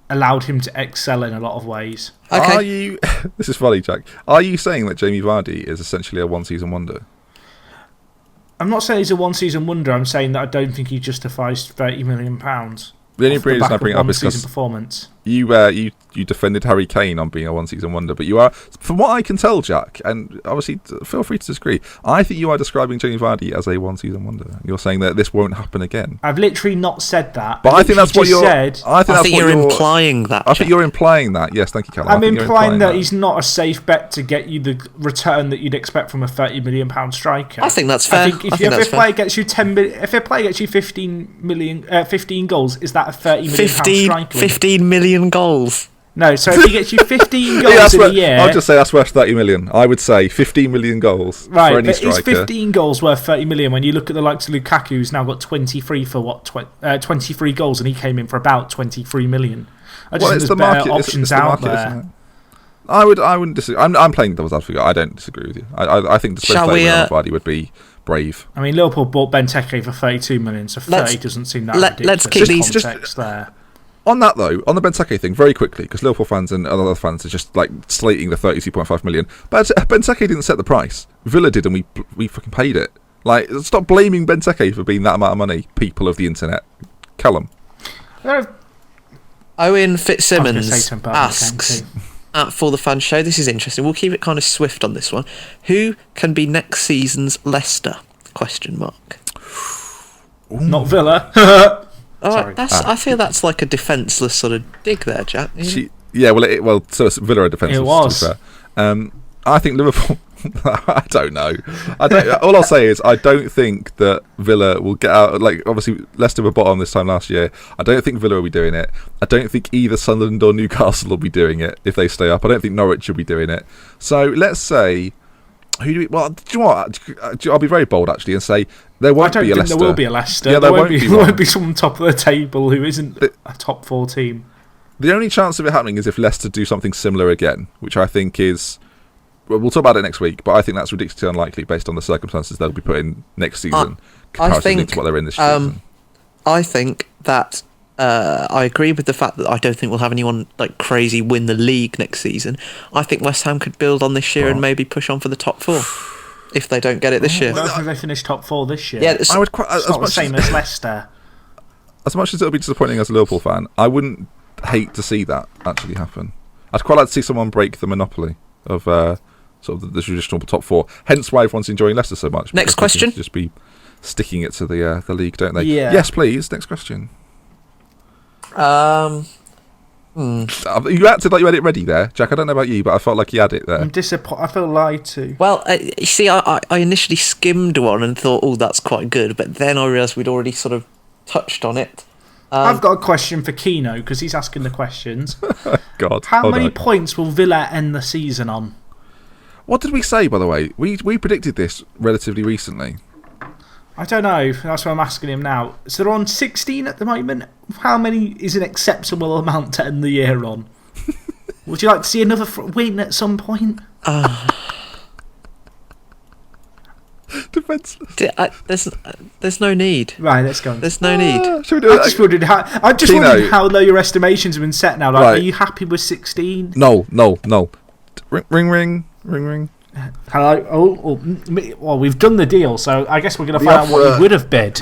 allowed him to excel in a lot of ways. Okay. This is funny, Jack. Are you saying that Jamie Vardy is essentially a one-season wonder? I'm not saying he's a one-season wonder. I'm saying that I don't think he justifies £30 million. The only reason I bring it up is because performance. You defended Harry Kane on being a one-season wonder, but you are, from what I can tell, Jack, and obviously feel free to disagree, I think you are describing Jamie Vardy as a one-season wonder. You're saying that this won't happen again. I've literally not said that. But I think that's what you're said. I think you're implying that. I think you're implying that. Yes, thank you, Callum. I'm implying that he's not a safe bet to get you the return that you'd expect from a £30 million striker. I think that's fair. I think if a player gets you 10 million, if a player gets you 15 goals, is that a £30 million striker? 15 million goals. No, so if he gets you 15 goals in a year... I'll just say that's worth 30 million. I would say 15 million goals for any striker. Right, but is 15 goals worth 30 million when you look at the likes of Lukaku, who's now got 23 for 23 goals, and he came in for about 23 million? I just think there's better options out there. I wouldn't disagree. I'm playing devil's advocate. I don't disagree with you. I think the Spurs playing Vardy would be brave. I mean, Liverpool bought Benteke for 32 million, so 30 doesn't seem that ridiculous. Let's keep these context there. On that though, on the Benteke thing, very quickly, because Liverpool fans and other fans are just like slating the 32.5 million. But Benteke didn't set the price. Villa did, and we fucking paid it. Like, stop blaming Benteke for being that amount of money, people of the internet. Callum. Owen Fitzsimmons asks at For the Fan Show, this is interesting. We'll keep it kind of swift on this one. Who can be next season's Leicester? Ooh. Not Villa. I feel that's like a defenceless sort of dig there, Jack. So it's Villa are defenceless. It was. To be fair. I think Liverpool. I don't know. All I'll say is I don't think that Villa will get out. Like, obviously Leicester were bottom this time last year. I don't think Villa will be doing it. I don't think either Sunderland or Newcastle will be doing it if they stay up. I don't think Norwich will be doing it. So let's say. Do you know what? I'll be very bold actually and say there won't be a Leicester. There will be a Leicester. Yeah, there won't be someone top of the table who isn't a top 4 team. The only chance of it happening is if Leicester do something similar again, which I think is. Well, we'll talk about it next week, but I think that's ridiculously unlikely based on the circumstances they'll be put in next season comparatively to what they're in this season. I think that I agree with the fact that I don't think we'll have anyone like crazy win the league next season. I think West Ham could build on this year and maybe push on for the top 4 if they don't get it this year. I don't think they finish top 4 this year. Yeah, it's not the same as Leicester. As much as it'll be disappointing as a Liverpool fan, I wouldn't hate to see that actually happen. I'd quite like to see someone break the monopoly of sort of the traditional top 4. Hence why everyone's enjoying Leicester so much. Next question. Just be sticking it to the league, don't they? Yeah. Yes, please. Next question. You acted like you had it ready there, Jack. I don't know about you, but I felt like you had it there. I'm disappointed. I feel lied to. Well, you see, I initially skimmed one and thought, oh, that's quite good, but then I realised we'd already sort of touched on it. I've got a question for Keno because he's asking the questions. God, how many points will Villa end the season on? What did we say, by the way? We predicted this relatively recently. I don't know. That's what I'm asking him now. So they're on 16 at the moment. How many is an acceptable amount to end the year on? Would you like to see another win at some point? Defenseless. There's no need. Right, let's go. There's no need. Should we do I'm just wondering how low your estimations have been set now. Like, right. Are you happy with 16? No. Ring. Hello. Well, we've done the deal, so I guess we're going to find out what we would have bid.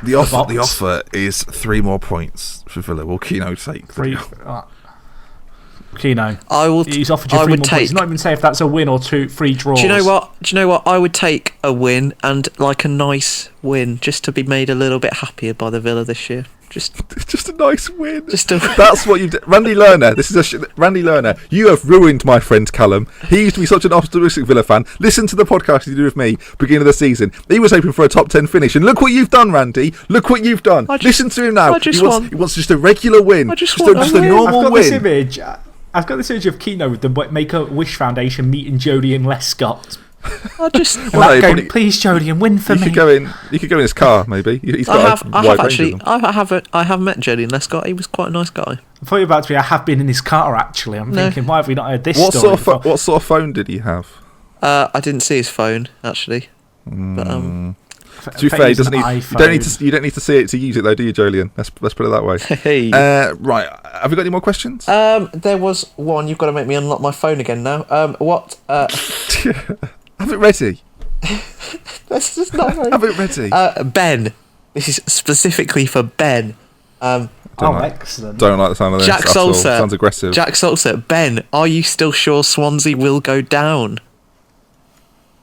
The offer is 3 more points for Villa. Will Keno take 3? Keno. He's offered you 3 more points. He's not even saying if that's a win or 3 draws. Do you know what? I would take a win and like a nice win just to be made a little bit happier by the Villa this year. Just a nice win. That's what you did. Randy Lerner. Randy Lerner. You have ruined my friend Callum. He used to be such an optimistic Villa fan. Listen to the podcast you did with me beginning of the season. He was hoping for a top 10 finish, and look what you've done, Randy. Look what you've done. Listen to him now. He wants just a regular win. Just a normal win. I've got this image of Keno with the Make-A-Wish Foundation meeting Jodie and Les Scott. Please, Jodie, and win for me. You could go in his car, maybe. I have met Jodie and Les Scott. He was quite a nice guy. I thought you were about to be, I have been in his car, actually. I'm thinking, why have we not heard this story? What sort of phone did he have? I didn't see his phone, actually. But, to be fair, you don't need to see it to use it, though, do you, Jolien? Let's put it that way. Hey. Right. Have we got any more questions? There was one. You've got to make me unlock my phone again now. What? Have it ready. That's just not very... Have it ready. Ben. This is specifically for Ben. Excellent. Don't like the sound of this Jack at all. Solser. Sounds aggressive. Jack Solser, Ben, are you still sure Swansea will go down?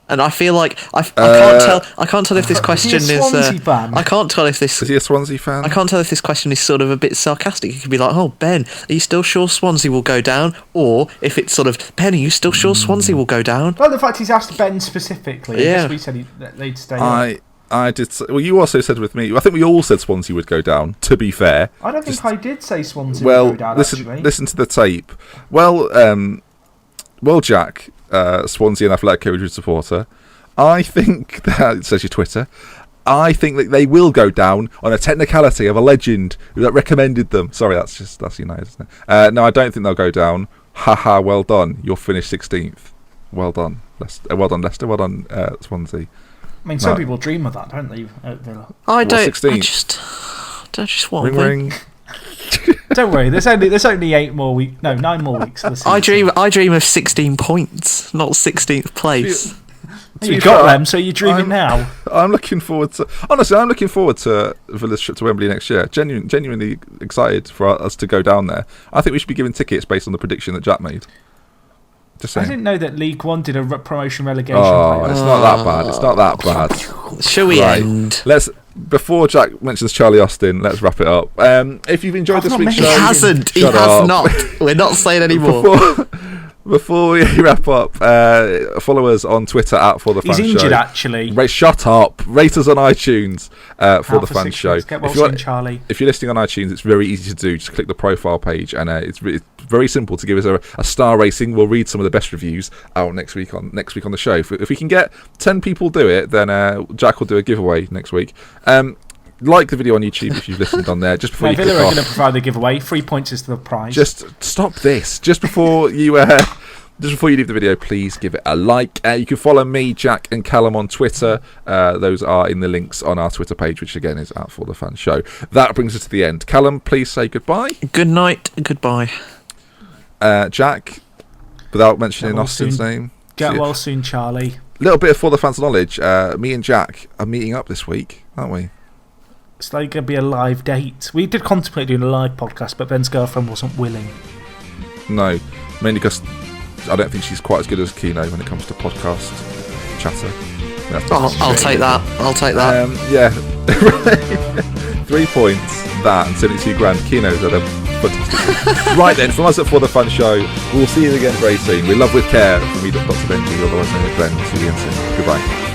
And I feel like I can't tell if this question is he a Swansea fan? I can't tell if this Is he a Swansea fan? I can't tell if this question is sort of a bit sarcastic. It could be like, "Oh, Ben, are you still sure Swansea will go down?" Or if it's sort of, "Ben, are you still sure Swansea will go down?" Well, the fact he's asked Ben specifically. Yeah. We said they'd stay up. I did. Well, you also said with me. I think we all said Swansea would go down. To be fair, I don't think I did say Swansea would go down. Listen to the tape. Well, Jack, Swansea and Athletic Madrid supporter. I think that it says your Twitter. I think that they will go down on a technicality of a legend that recommended them. Sorry, that's United, isn't it? No, I don't think they'll go down. Haha, well done. You'll finish 16th. Well done, Leicester. Well done, Swansea. I mean, some people dream of that, don't they? At Villa. I don't. 16th? I just want ring. Don't worry. There's only 9 more weeks of the season. I dream of 16 points, not 16th place. You got them, so you're dreaming now. I'm looking forward to Villa's trip to Wembley next year. Genuinely excited for us to go down there. I think we should be giving tickets based on the prediction that Jack made. Just saying. I didn't know that League One did a promotion relegation. It's not that bad. It's not that bad. Shall we end? Before Jack mentions Charlie Austin, let's wrap it up. If you've enjoyed this week's show, he hasn't. He has not. We're not saying anymore. Before we wrap up, follow us on Twitter at ForTheFans Show. He's injured, actually. Shut up. Rate us on iTunes for the Fan Show. Get well soon, Charlie. If you're listening on iTunes, it's very easy to do. Just click the profile page, and it's very simple to give us a star rating. We'll read some of the best reviews out next week on the show. If we can get 10 people do it, then Jack will do a giveaway next week. Like the video on YouTube if you've listened on there. Just before you Villa are going to provide the giveaway. 3 points is the prize. Just stop this. Just before you leave the video, please give it a like. You can follow me, Jack, and Callum on Twitter. Those are in the links on our Twitter page, which again is at ForTheFans Show. That brings us to the end. Callum, please say goodbye. Good night. Goodbye. Jack, without mentioning Austin's name. Get well soon, Charlie. A little bit of ForTheFans knowledge. Me and Jack are meeting up this week, aren't we? It's like going to be a live date. We did contemplate doing a live podcast, but Ben's girlfriend wasn't willing. No, mainly because I don't think she's quite as good as Kean when it comes to podcast chatter. I'll take that. Yeah. 3 points, that, and 72 grand. Keano's at a fantastic. Right then, from us at ForTheFans Show, we'll see you again very soon. We love with care from me, Dr. Benji, otherwise known as Ben. See you again soon. Goodbye.